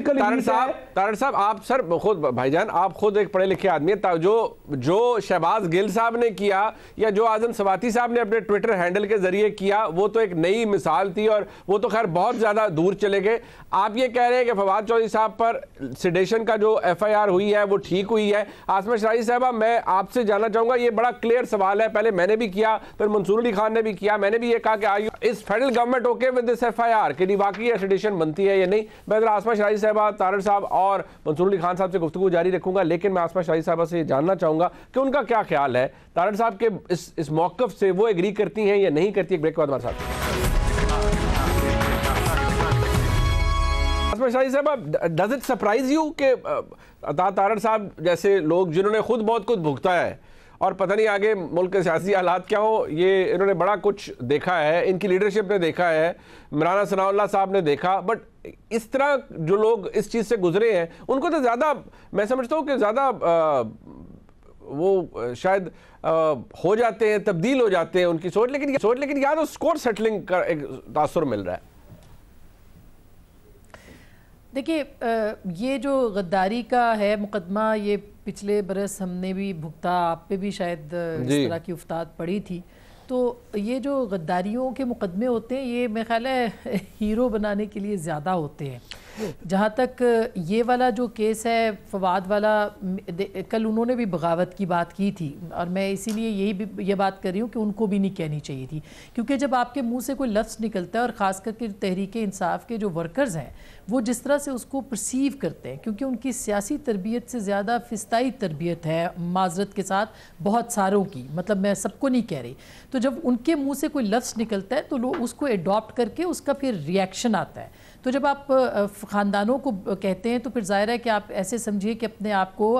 तारड़ साहब आप सर खुद भाईजान, आप खुद एक पढ़े लिखे आदमी है। जो शहबाज गिल साहब ने किया या जो आजम सवाती साहब ने अपने ट्विटर हैंडल के जरिए किया, वो तो एक नई मिसाल थी और वो तो खैर बहुत ज्यादा दूर चले गए। आप ये कह रहे हैं कि फवाद चौधरी साहब पर सेडेशन का जो FIR हुई है वो ठीक हुई है। आसमा शराई साहबा, मैं आपसे जानना चाहूंगा, ये बड़ा क्लियर सवाल है, पहले मैंने भी किया, फिर मंसूर अली खान ने भी किया, मैंने भी ये कहा कि are you is federal government okay with this FIR कि वाकई सेडिशन बनती है या नहीं? मैं जरा आसमा शराई साहबा, तारड़ साहब और मंसूर अली खान साहब से गुफ्तगू जारी रखूंगा, लेकिन मैं आसमा शराई साहबा से ये जानना चाहूंगा कि उनका क्या ख्याल है तारड़ साहब के इस मौक़िफ़ से, वो एग्री करती हैं या नहीं करती? ब्रेक के बाद हमारे साथ डज इट सरप्राइज यू कि तारड़ साहब जैसे लोग जिन्होंने खुद बहुत कुछ भुगता है और पता नहीं आगे मुल्क के सियासी हालात क्या हो, ये इन्होंने बड़ा कुछ देखा है, इनकी लीडरशिप ने देखा है, मिराना सनाउल्लाह साहब ने देखा, बट इस तरह जो लोग इस चीज़ से गुजरे हैं उनको तो ज़्यादा, मैं समझता हूँ कि ज़्यादा वो शायद हो जाते हैं, तब्दील हो जाते हैं उनकी सोच, लेकिन यार तो स्कोर सेटलिंग का एक तासुर मिल रहा है। देखिए, ये जो गद्दारी का है मुकदमा, ये पिछले बरस हमने भी भुगता, आप पे भी शायद इस तरह की उफ्ताद पड़ी थी। तो ये जो गद्दारियों के मुकदमे होते हैं, ये मेरा ख्याल है हीरो बनाने के लिए ज़्यादा होते हैं। जहाँ तक ये वाला जो केस है फवाद वाला, कल उन्होंने भी बगावत की बात की थी और मैं इसीलिए ये बात कर रही हूँ कि उनको भी नहीं कहनी चाहिए थी, क्योंकि जब आपके मुंह से कोई लफ्ज़ निकलता है और ख़ास करके तहरीक इंसाफ के जो वर्कर्स हैं वो जिस तरह से उसको परसीव करते हैं, क्योंकि उनकी सियासी तरबियत से ज़्यादा फ़िस्ताई तरबियत है, माजरत के साथ बहुत सारों की, मतलब मैं सबको नहीं कह रही, तो जब उनके मुँह से कोई लफ्ज़ निकलता है तो लोग उसको एडॉप्ट करके उसका फिर रिएक्शन आता है। तो जब आप ख़ानदानों को कहते हैं तो फिर ज़ाहिर है कि आप ऐसे समझिए कि अपने आप को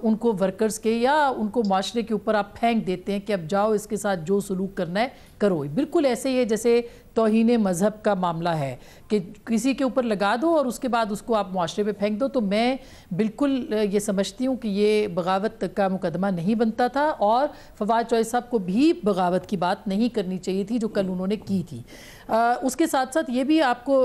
उनको वर्कर्स के या उनको माशरे के ऊपर आप फेंक देते हैं कि अब जाओ इसके साथ जो सलूक करना है करो। बिल्कुल ऐसे ही है जैसे तौहीन मज़हब का मामला है कि किसी के ऊपर लगा दो और उसके बाद उसको आप माशरे पे फेंक दो। तो मैं बिल्कुल ये समझती हूँ कि ये बगावत का मुकदमा नहीं बनता था और फवाद चौधरी साहब को भी बगावत की बात नहीं करनी चाहिए थी जो कल उन्होंने की थी। उसके साथ साथ ये भी आपको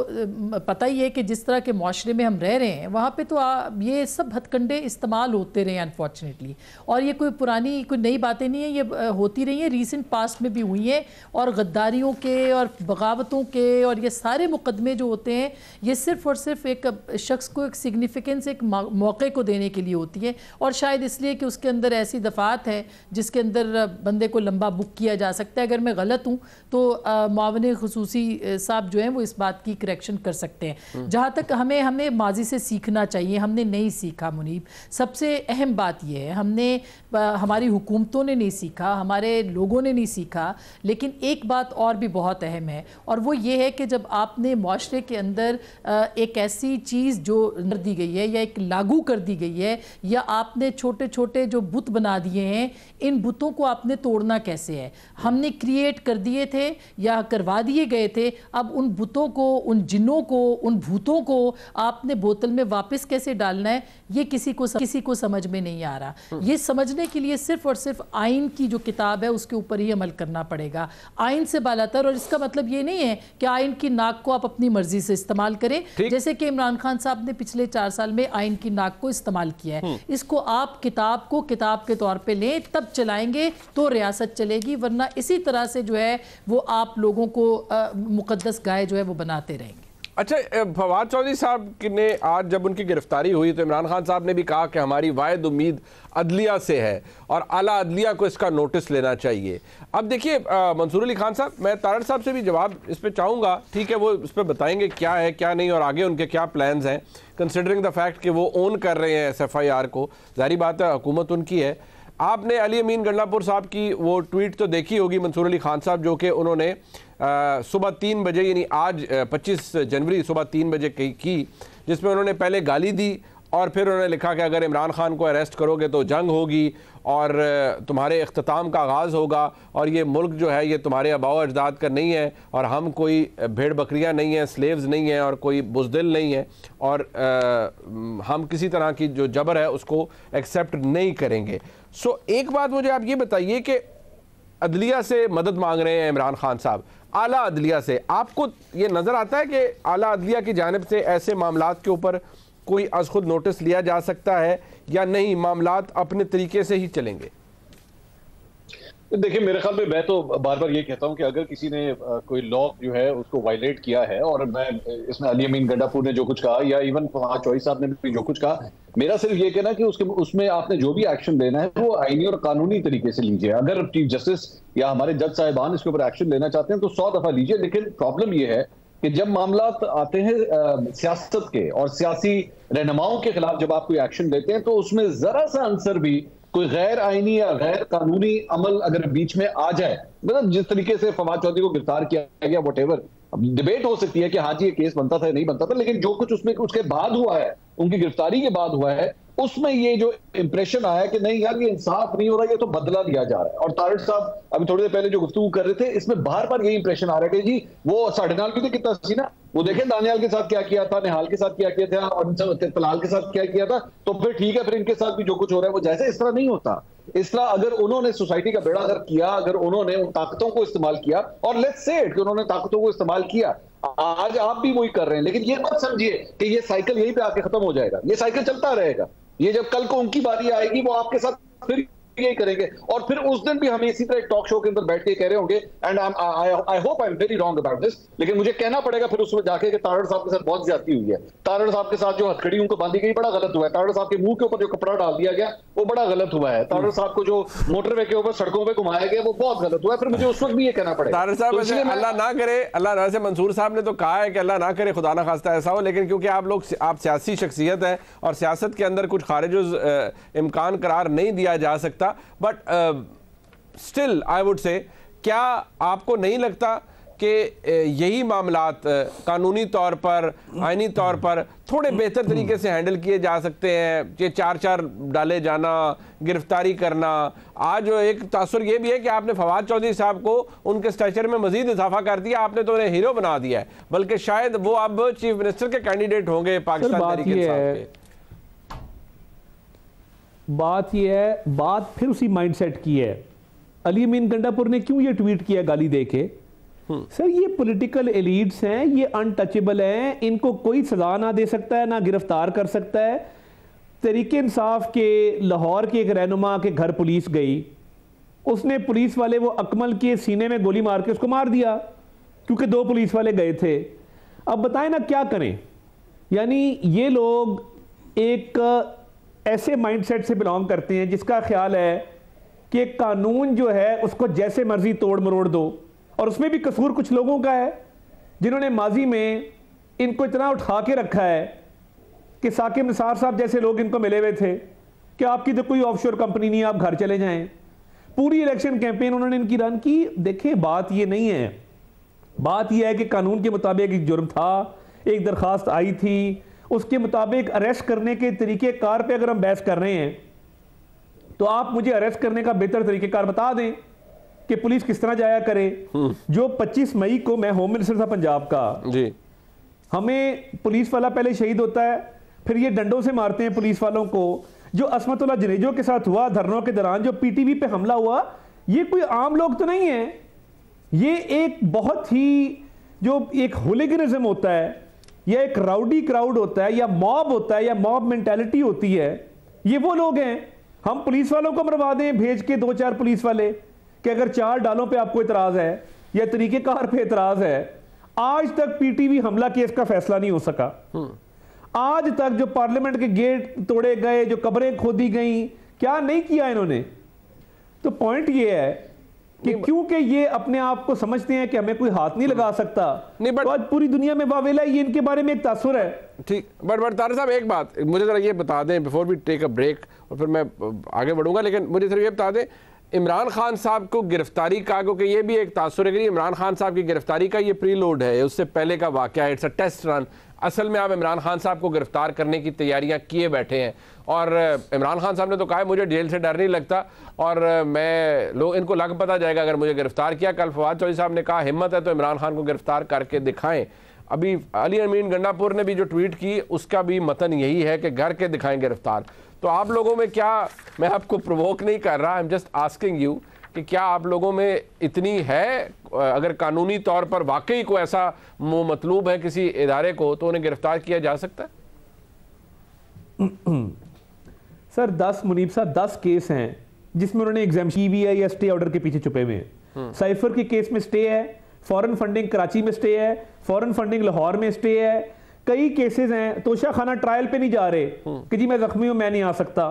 पता ही है कि जिस तरह के माशरे में हम रह रहे हैं वहाँ पे तो ये सब हथकंडे इस्तेमाल होते रहे अनफॉर्चुनेटली, और ये कोई पुरानी कोई नई बातें नहीं है, ये होती रही हैं, रीसेंट पास्ट में भी हुई हैं। और गद्दारियों के और बगावतों के और ये सारे मुकदमे जो होते हैं ये सिर्फ़ और सिर्फ एक शख्स को एक सिग्निफिकेंस एक मौके को देने के लिए होती है, और शायद इसलिए कि उसके अंदर ऐसी दफ़ात है जिसके अंदर बंदे को लंबा बुक किया जा सकता है। अगर मैं गलत हूँ तो मुआविन खुसूसी साहब जो हैं वो इस बात की करेक्शन कर सकते हैं। जहाँ तक हमें माजी से सीखना चाहिए, हमने नहीं सीखा मुनीब। सबसे अहम बात यह है हमने हमारी हुकूमतों ने नहीं सीखा, हमारे लोगों ने नहीं सीखा। लेकिन एक बात और भी बहुत अहम है और वो ये है कि जब आपने माशरे के अंदर एक ऐसी चीज़ जो कर दी गई है या एक लागू कर दी गई है या आपने छोटे छोटे जो बुत बना दिए हैं, इन बुतों को आपने तोड़ना कैसे है। हमने क्रिएट कर दिए थे या करवा दिए गए थे, अब उन बुतों को, उन जिन्नों को, उन भूतों को आपने बोतल में वापस कैसे डालना है ये किसी को समझ में नहीं आ रहा। ये समझने के लिए सिर्फ और सिर्फ आइन की जो किताब है उसके ऊपर ही अमल करना पड़ेगा, आइन से बालातर। और इसका मतलब ये नहीं है कि आइन की नाक को आप अपनी मर्जी से इस्तेमाल करें, जैसे कि इमरान खान साहब ने पिछले 4 साल में आइन की नाक को इस्तेमाल किया है। इसको आप किताब के तौर पे लें, तब चलाएंगे तो रियासत चलेगी, वरना इसी तरह से जो है वो आप लोगों को मुकद्दस गाय जो है वो बनाते रहेंगे। अच्छा, फवाद चौधरी साहब ने आज जब उनकी गिरफ्तारी हुई तो इमरान खान साहब ने भी कहा कि हमारी वाहिद उम्मीद अदलिया से है और आला अदलिया को इसका नोटिस लेना चाहिए। अब देखिए मंसूर अली खान साहब, मैं तारड़ साहब से भी जवाब इस पे चाहूँगा, ठीक है, वो इस पर बताएंगे क्या है क्या नहीं और आगे उनके क्या प्लान्स हैं, कंसिडरिंग द फैक्ट कि वो ओन कर रहे हैं SFIR को। जाहिर बात है हुकूमत उनकी है। आपने अली अमीन गंडापुर साहब की वो ट्वीट तो देखी होगी मंसूर अली खान साहब, जो कि उन्होंने सुबह 3 बजे यानी आज 25 जनवरी सुबह 3 बजे की, जिसमें उन्होंने पहले गाली दी और फिर उन्होंने लिखा कि अगर इमरान खान को अरेस्ट करोगे तो जंग होगी और तुम्हारे इख्तिताम का आगाज़ होगा और ये मुल्क जो है ये तुम्हारे आबाओ अजदाद का नहीं है और हम कोई भेड़ बकरियां नहीं हैं, स्लेव्स नहीं हैं और कोई बुज़दिल नहीं है और हम किसी तरह की जो जबर है उसको एक्सेप्ट नहीं करेंगे। सो एक बात मुझे आप ये बताइए कि अदलिया से मदद मांग रहे हैं इमरान खान साहब, आला अदलिया से, आपको ये नज़र आता है कि आला अदलिया की जानिब से ऐसे मामलात के ऊपर कोई अज़ खुद नोटिस लिया जा सकता है या नहीं, मामलात अपने तरीके से ही चलेंगे? देखिए, मेरे ख्याल में मैं तो बार बार ये कहता हूं कि अगर किसी ने कोई लॉ जो है उसको वायलेट किया है, और मैं इसमें अली अमीन गंडापुर ने जो कुछ कहा या इवन फवाद चौधरी साहब ने भी जो कुछ कहा, मेरा सिर्फ ये कहना कि उसमें आपने जो भी एक्शन लेना है वो आईनी और कानूनी तरीके से लीजिए। अगर चीफ जस्टिस या हमारे जज साहिबान इसके ऊपर एक्शन लेना चाहते हैं तो 100 दफा लीजिए। लेकिन प्रॉब्लम ये है कि जब मामला आते हैं सियासत के और सियासी रहनुमाओं के खिलाफ जब आप कोई एक्शन लेते हैं तो उसमें जरा सा आंसर भी कोई गैर आईनी या गैर कानूनी अमल अगर बीच में आ जाए, मतलब जिस तरीके से फवाद चौधरी को गिरफ्तार किया गया, व्हाटएवर, डिबेट हो सकती है कि हाँ जी ये केस बनता था या नहीं बनता था, लेकिन जो कुछ उसमें उसके बाद हुआ है, उनकी गिरफ्तारी के बाद हुआ है, उसमें ये जो इंप्रेशन आया कि नहीं यार ये इंसाफ नहीं हो रहा, ये तो बदला लिया जा रहा है। और तारड़ साहब अभी थोड़ी देर पहले जो गुफ्तगू कर रहे थे, इसमें बार बार यही इंप्रेशन आ रहा है कि जी वो साढ़ेनाल भी तो कितना सी ना, वो देखें दानियाल के साथ क्या किया था, निहाल के साथ क्या किया था और तलाल के साथ क्या किया था, तो फिर ठीक है, फिर इनके साथ भी जो कुछ हो रहा है वो जैसे, इस तरह नहीं होता। इस तरह अगर उन्होंने सोसाइटी का बेड़ा अगर किया, अगर उन्होंने उन ताकतों को इस्तेमाल किया, और लेट्स से इट कि उन्होंने ताकतों को इस्तेमाल किया, आज आप भी वही कर रहे हैं, लेकिन ये मत समझिए कि ये साइकिल यहीं पे आके खत्म हो जाएगा, ये साइकिल चलता रहेगा। ये जब कल को उनकी बारी आएगी वो आपके साथ फिर यही करेंगे, और फिर उस दिन भी हमें इसी तरह एक टॉक शो के अंदर बैठ के कह रहे होंगे, and I hope I am very wrong about this, लेकिन मुझे कहना पड़ेगा फिर उसमें जाके कि तारड़ साहब के साथ बहुत ज्यादती हुई है, तारड़ साहब के साथ जो हथकड़ी उनको बांधी गई बड़ा गलत हुआ है, तारड़ साहब के मुंह के ऊपर जो कपड़ा डाल दिया गया वो बड़ा गलत हुआ है, तारड़ साहब को जो मोटरवे के ऊपर सड़कों पर घुमाया गया वो बहुत गलत हुआ है। फिर मुझे उस वक्त भी ये कहना पड़ेगा। तारड़ साहब अल्लाह ना करे, अल्लाह ना से, मंसूर साहब ने तो कहा है कि अल्लाह ना करे, खुदा ना खास्ता ऐसा हो, लेकिन क्योंकि आप सियासी शख्सियत है और सियासत के अंदर कुछ खारिज इम्कान करार नहीं दिया जा सकता, but still I would say, क्या आपको नहीं लगता कि यही मामलात कानूनी तौर पर, आईनी तौर पर थोड़े बेहतर तरीके से हैंडल किए जा सकते हैं? ये 4-4 डाले जाना, गिरफ्तारी करना। आज एक तासुर ये भी है कि आपने फवाद चौधरी साहब को उनके स्टैचर में मजीद इजाफा कर दिया, आपने तो उन्हें हीरो बना दिया है, बल्कि शायद वो अब चीफ मिनिस्टर के कैंडिडेट होंगे पाकिस्तान तहरीक इंसाफ के। बात ये है, बात फिर उसी माइंडसेट की है। अली अमीन गंडापुर ने क्यों ये ट्वीट किया गाली देके? सर, ये पॉलिटिकल एलीट्स हैं, ये अनटचेबल हैं, इनको कोई सजा ना दे सकता है, ना गिरफ्तार कर सकता है। तहरीक इंसाफ के लाहौर के एक रहनुमा के घर पुलिस गई, उसने पुलिस वाले वो अकमल के सीने में गोली मार के उसको मार दिया, क्योंकि 2 पुलिस वाले गए थे। अब बताएं ना क्या करें? यानी ये लोग एक ऐसे माइंडसेट से बिलोंग करते हैं जिसका ख्याल है कि कानून जो है उसको जैसे मर्जी तोड़ मरोड़ दो, और उसमें भी कसूर कुछ लोगों का है जिन्होंने माजी में इनको इतना उठा के रखा है कि साकिब निसार साहब जैसे लोग इनको मिले हुए थे कि आपकी तो कोई ऑफशोर कंपनी नहीं, आप घर चले जाएं। पूरी इलेक्शन कैंपेन उन्होंने इनकी रन की। देखें, बात ये नहीं है, बात यह है कि कानून के मुताबिक एक जुर्म था, एक दरखास्त आई थी, उसके मुताबिक अरेस्ट करने के तरीके कार पे अगर हम बहस कर रहे हैं तो आप मुझे अरेस्ट करने का बेहतर तरीकेकार बता दें कि पुलिस किस तरह जाया करे। जो 25 मई को मैं होम मिनिस्टर था पंजाब का जी, हमें पुलिस वाला पहले शहीद होता है, फिर ये डंडों से मारते हैं पुलिस वालों को। जो असमतुल्लाह जनेजो के साथ हुआ धरनों के दौरान, जो पीटीवी पे हमला हुआ, ये कोई आम लोग तो नहीं है, ये एक बहुत ही जो एक होलिगनिज्म होता है, या एक राउडी क्राउड होता है, या मॉब होता है, या मॉब मेंटालिटी होती है, ये वो लोग हैं। हम पुलिस वालों को मरवा दें भेज के 2-4 पुलिस वाले कि अगर 4 डालों पे आपको इतराज है या तरीकेकार पे इतराज है। आज तक पीटीवी हमला केस का फैसला नहीं हो सका। आज तक जो पार्लियामेंट के गेट तोड़े गए, जो कब्रें खोदी गई, क्या नहीं किया इन्होंने। तो पॉइंट ये है कि क्योंकि ये अपने आप को समझते हैं कि हमें कोई हाथ नहीं लगा सकता, नहीं, बट तो आज पूरी दुनिया में वावेला ये इनके बारे में एक तासुर है। ठीक, बट तारिक साहब एक बात मुझे जरा ये बता दें before we take a break, और फिर मैं आगे बढ़ूंगा, लेकिन मुझे सिर्फ ये बता दें इमरान खान साहब को गिरफ्तारी का, क्योंकि ये भी एक तासुर है कि इमरान खान साहब की गिरफ्तारी का ये प्रीलोड है, उससे पहले का वाकया है, इट्स अ टेस्ट रन। असल में आप इमरान खान साहब को गिरफ्तार करने की तैयारियां किए बैठे हैं, और इमरान खान साहब ने तो कहा है मुझे जेल से डर नहीं लगता, और मैं लोग इनको लग पता जाएगा अगर मुझे गिरफ्तार किया। कल फवाद चौधरी साहब ने कहा हिम्मत है तो इमरान खान को गिरफ्तार करके दिखाएं। अभी अली अमीन गंडापुर ने भी जो ट्वीट की उसका भी मतन यही है कि घर के दिखाएं गिरफ्तार। तो आप लोगों में क्या, मैं आपको प्रोवोक नहीं कर रहा, I am just asking you कि क्या आप लोगों में इतनी है, अगर कानूनी तौर पर वाकई को ऐसा मतलूब है किसी इदारे को, तो उन्हें गिरफ्तार किया जा सकता है? सर 10 मुनीब साहब 10 केस हैं जिसमें उन्होंने एग्जाम्शन की हुई है या स्टे ऑर्डर के पीछे छुपे हुए हैं। साइफर के केस में स्टे है, फॉरेन फंडिंग कराची में स्टे है, फॉरेन फंडिंग लाहौर में स्टे है, कई केसेस हैं। तोशा खाना ट्रायल पे नहीं जा रहे कि जी मैं जख्मी हूं, मैं नहीं आ सकता।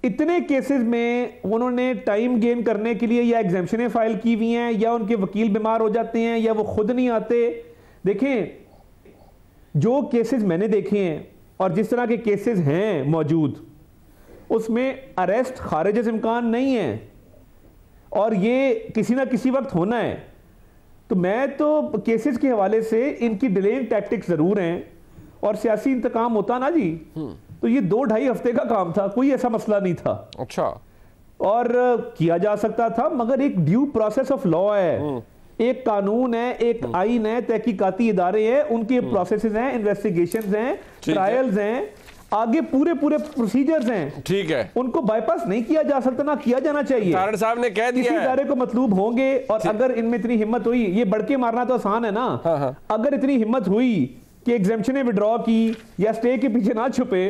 इतने केसेस में उन्होंने टाइम गेन करने के लिए या एग्जाम्शनें फाइल की हुई हैं, या उनके वकील बीमार हो जाते हैं, या वो खुद नहीं आते। देखें, जो केसेस मैंने देखे हैं और जिस तरह के केसेस हैं मौजूद, उसमें अरेस्ट खारिज से इम्कान नहीं है, और ये किसी ना किसी वक्त होना है। तो मैं तो केसेस के हवाले से इनकी डिलेइंग टैक्टिक्स जरूर हैं, और सियासी इंतकाम होता ना जी तो ये 2-2.5 हफ्ते का काम था, कोई ऐसा मसला नहीं था। अच्छा, और किया जा सकता था, मगर एक ड्यू प्रोसेस ऑफ लॉ है, एक कानून है, एक आइन है, तहकीकाती इदारे हैं, उनके प्रोसेसेस हैं, इन्वेस्टिगेशंस हैं, ट्रायल्स हैं, आगे पूरे प्रोसीजर्स हैं। ठीक है, उनको बाईपास नहीं किया जा सकता, ना किया जाना चाहिए। तारड़ साहब ने कह दिया किसी इदारे को मतलूब होंगे, और अगर इनमें इतनी हिम्मत हुई, ये बढ़ के मारना तो आसान है ना। हाँ। अगर इतनी हिम्मत हुई कि एग्जाम्शनें विड्रॉ की या स्टे के पीछे ना छुपे,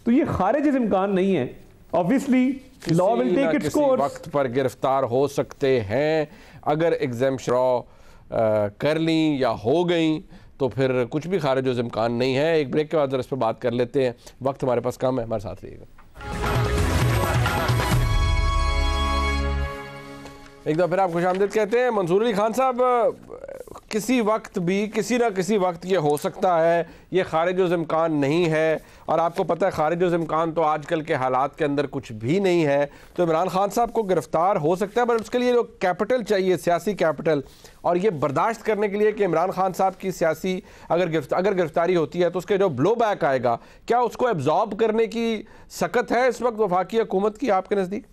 तो ये खारिज इम्कान नहीं है। Obviously law will take its course, वक्त पर गिरफ्तार हो सकते हैं। अगर एग्जाम्शन कर ली या हो गई तो फिर कुछ भी खारिज इम्कान नहीं है। एक ब्रेक के बाद इस पर बात कर लेते हैं, वक्त हमारे पास कम है, हमारे साथ रहिएगा। एक दफा फिर आप खुशामदीद कहते हैं। मंसूर अली खान साहब, किसी वक्त भी किसी ना किसी वक्त ये हो सकता है, ये खारिज इम्कान नहीं है। और आपको पता है खारिज इम्कान तो आजकल के हालात के अंदर कुछ भी नहीं है। तो इमरान खान साहब को गिरफ्तार हो सकता है, पर उसके लिए जो कैपिटल चाहिए, सियासी कैपिटल, और ये बर्दाश्त करने के लिए कि इमरान खान साहब की सियासी अगर गिरफ्तारी होती है तो उसके जो ब्लो बैक आएगा, क्या उसको एब्जॉर्ब करने की सकत है इस वक्त वफाकी हुकूमत की आपके नज़दीक?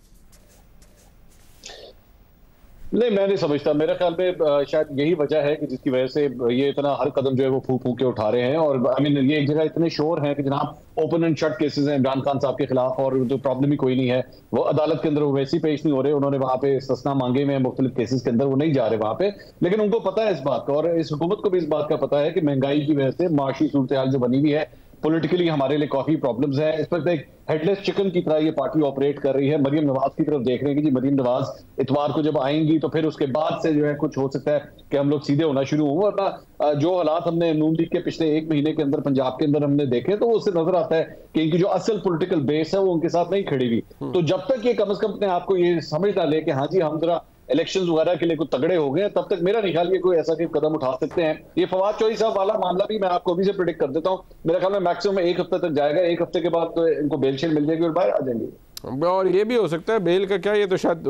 नहीं, मैं नहीं समझता। मेरे ख्याल में शायद यही वजह है कि जिसकी वजह से ये इतना हर कदम जो है वो फूंक फूंक के उठा रहे हैं। और आई मीन ये एक जगह इतने शोर हैं कि जनाब ओपन एंड शट केसेस हैं इमरान खान साहब के खिलाफ, और तो प्रॉब्लम ही कोई नहीं है। वो अदालत के अंदर वो वैसे ही पेश नहीं हो रहे, उन्होंने वहां पे इस्तिस्ना मांगे में मुख्तलिफ केसेस के अंदर, वो नहीं जा रहे वहां पे। लेकिन उनको पता है इस बात का, और इस हुकूमत को भी इस बात का पता है कि महंगाई की वजह से माशी सूरत हाल जो बनी हुई है, पॉलिटिकली हमारे लिए काफी प्रॉब्लम्स है। इस पर एक हेडलेस चिकन की तरह ये पार्टी ऑपरेट कर रही है। मरियम नवाज की तरफ देख रहे हैं कि जी मरियम नवाज इतवार को जब आएंगी तो फिर उसके बाद से जो है कुछ हो सकता है कि हम लोग सीधे होना शुरू हों। वरना जो हालात हमने नून लीग के पिछले एक महीने के अंदर पंजाब के अंदर हमने देखे तो उससे नजर आता है कि इनकी जो असल पॉलिटिकल बेस है वो उनके साथ नहीं खड़ी हुई। तो जब तक ये कम से कम अपने आपको ये समझ ना ले कि हाँ जी हम जरा इलेक्शंस वगैरह के लिए कुछ तगड़े हो गए, तब तक मेरा नहीं ख्याल ये कोई ऐसा कदम उठा सकते हैं। ये फवाद चौधरी साहब वाला मामला भी मैं आपको अभी से प्रेडिक्ट कर देता हूँ, मेरा ख्याल में मैक्सिमम 1 हफ्ते तक जाएगा। 1 हफ्ते के बाद तो इनको बेल शेल मिल जाएगी और बाहर आ जाएंगे। और ये भी हो सकता है बेल का क्या, ये तो शायद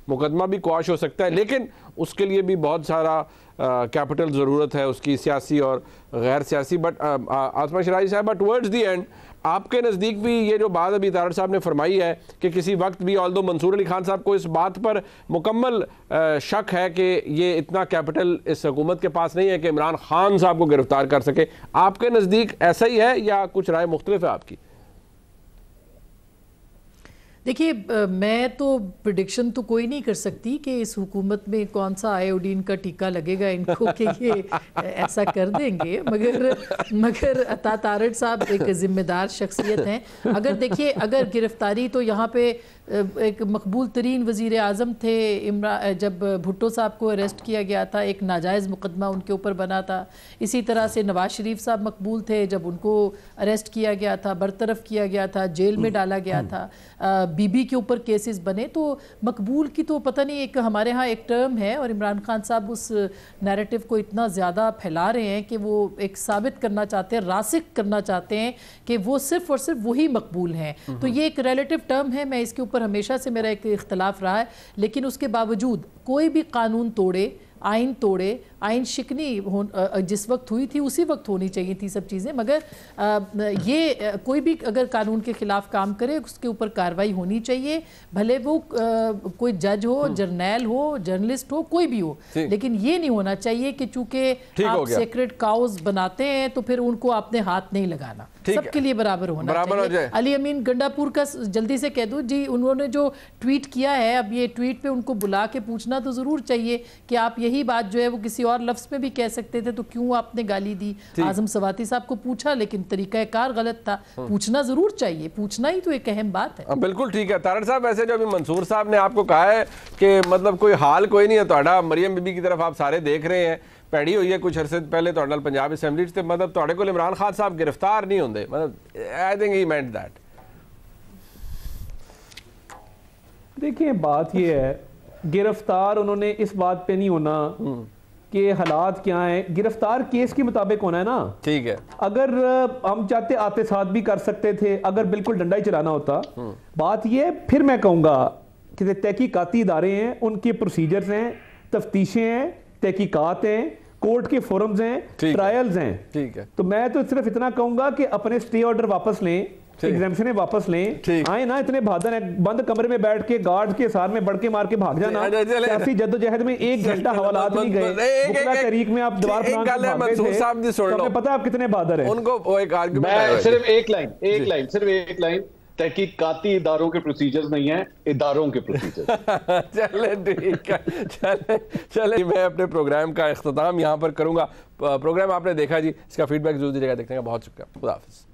मुकदमा भी क्वाश हो सकता है, लेकिन उसके लिए भी बहुत सारा कैपिटल ज़रूरत है उसकी, सियासी और गैर सियासी। बट आसमा शराजी साहब, बट टुवर्ड्स दी एंड आपके नज़दीक भी ये जो बात अभी तारड़ साहब ने फरमाई है कि किसी वक्त भी, ऑल्दो मंसूर अली खान साहब को इस बात पर मुकम्मल शक है कि ये इतना कैपिटल इस हुकूमत के पास नहीं है कि इमरान खान साहब को गिरफ्तार कर सके, आपके नज़दीक ऐसा ही है या कुछ राय मुख्तलिफ है आपकी? देखिए, मैं तो प्रेडिक्शन तो कोई नहीं कर सकती कि इस हुकूमत में कौन सा आयोडीन का टीका लगेगा इनको कि ये ऐसा कर देंगे, मगर अता तारड़ साहब एक ज़िम्मेदार शख्सियत हैं। अगर देखिए, अगर गिरफ्तारी तो यहाँ पे एक मकबूल तरीन वज़ीर आज़म थे जब भुट्टो साहब को अरेस्ट किया गया था, एक नाजायज़ मुकदमा उनके ऊपर बना था। इसी तरह से नवाज शरीफ साहब मकबूल थे जब उनको अरेस्ट किया गया था, बरतरफ किया गया था, जेल में डाला गया था। बीबी के ऊपर केसेस बने। तो मकबूल की तो पता नहीं, एक हमारे यहाँ एक टर्म है और इमरान खान साहब उस नैरेटिव को इतना ज़्यादा फैला रहे हैं कि वो एक साबित करना चाहते हैं, रासिक करना चाहते हैं कि वो सिर्फ और सिर्फ वही मकबूल हैं। तो ये एक रिलेटिव टर्म है, मैं इसके ऊपर हमेशा से मेरा एक इख्तलाफ रहा है। लेकिन उसके बावजूद कोई भी कानून तोड़े, आइन तोड़े, आइन शिकनी जिस वक्त हुई थी उसी वक्त होनी चाहिए थी सब चीज़ें, मगर ये कोई भी अगर कानून के ख़िलाफ़ काम करे उसके ऊपर कार्रवाई होनी चाहिए, भले वो कोई जज हो, जर्नैल हो, जर्नलिस्ट हो, कोई भी हो। लेकिन ये नहीं होना चाहिए कि चूंकि आप सेक्रेट काउज बनाते हैं तो फिर उनको आपने हाथ नहीं लगाना, सबके लिए बराबर होना चाहिए। अली अमीन गंडापुर का जल्दी से कह दूं जी, उन्होंने जो ट्वीट किया है, अब ये ट्वीट पे उनको बुला के पूछना तो ज़रूर चाहिए कि आप यही बात जो है वो किसी और लफ्ज़ में भी कह सकते थे, तो क्यों आपने गाली दी? आज़म सवाती साहब को पूछा लेकिन तरीक़ाकार गलत था। पूछना ज़रूर चाहिए, पूछना ही तो एक अहम बात है। बिल्कुल ठीक है तारड़ साहब। वैसे जो अभी मंसूर साहब ने आपको कहा है कि मतलब कोई हाल कोई नहीं है ਤੁਹਾਡਾ, मरियम बीबी की तरफ आप सारे देख रहे हैं, पैड़ी हुई है कुछ अरसे पहले ਤੁਹਾਡੇ ਨਾਲ पंजाब असैम्बली से, मतलब ਤੁਹਾਡੇ ਕੋਲ इमरान खान साहब गिरफ्तार नहीं होंगे, मतलब I think he meant that. देखिए बात ये है, गिरफ्तार उन्होंने इस बात पे नहीं होना कि हालात क्या हैं, गिरफ्तार केस के मुताबिक होना है ना। ठीक है, अगर हम चाहते आते साथ भी कर सकते थे, अगर बिल्कुल डंडा ही चलाना होता। बात ये फिर मैं कहूँगा कि तहकीकाती इदारे हैं, उनके प्रोसीजर्स हैं, तफ्तीशें हैं, तहकीकात हैं, कोर्ट के फोरम्स हैं, ट्रायल्स हैं। ठीक है, तो मैं तो सिर्फ इतना कहूँगा कि अपने स्टे ऑर्डर वापस लें, एग्जामिशन वापस लें, आए ना इतने बहादुर हैं, बंद कमरे में बैठ के गार्ड के सार में बढ़ के मार के भाग जाना। सियासी जद्दोजहद में 1 घंटा हवालात नहीं गए, मुकला तहरीक में आप दीवार पता आप कितने बहादुर हैं। उनको सिर्फ एक लाइन तहकीकाती इदारों के प्रोसीजर्स नहीं है, इदारों के प्रोसीजर। चले ठीक है, चले मैं अपने प्रोग्राम का इख्तिताम यहाँ पर करूँगा। प्रोग्राम आपने देखा जी, इसका फीडबैक जरूर दीजिएगा। देखने का बहुत शुक्रिया। खुदा हाफिज़।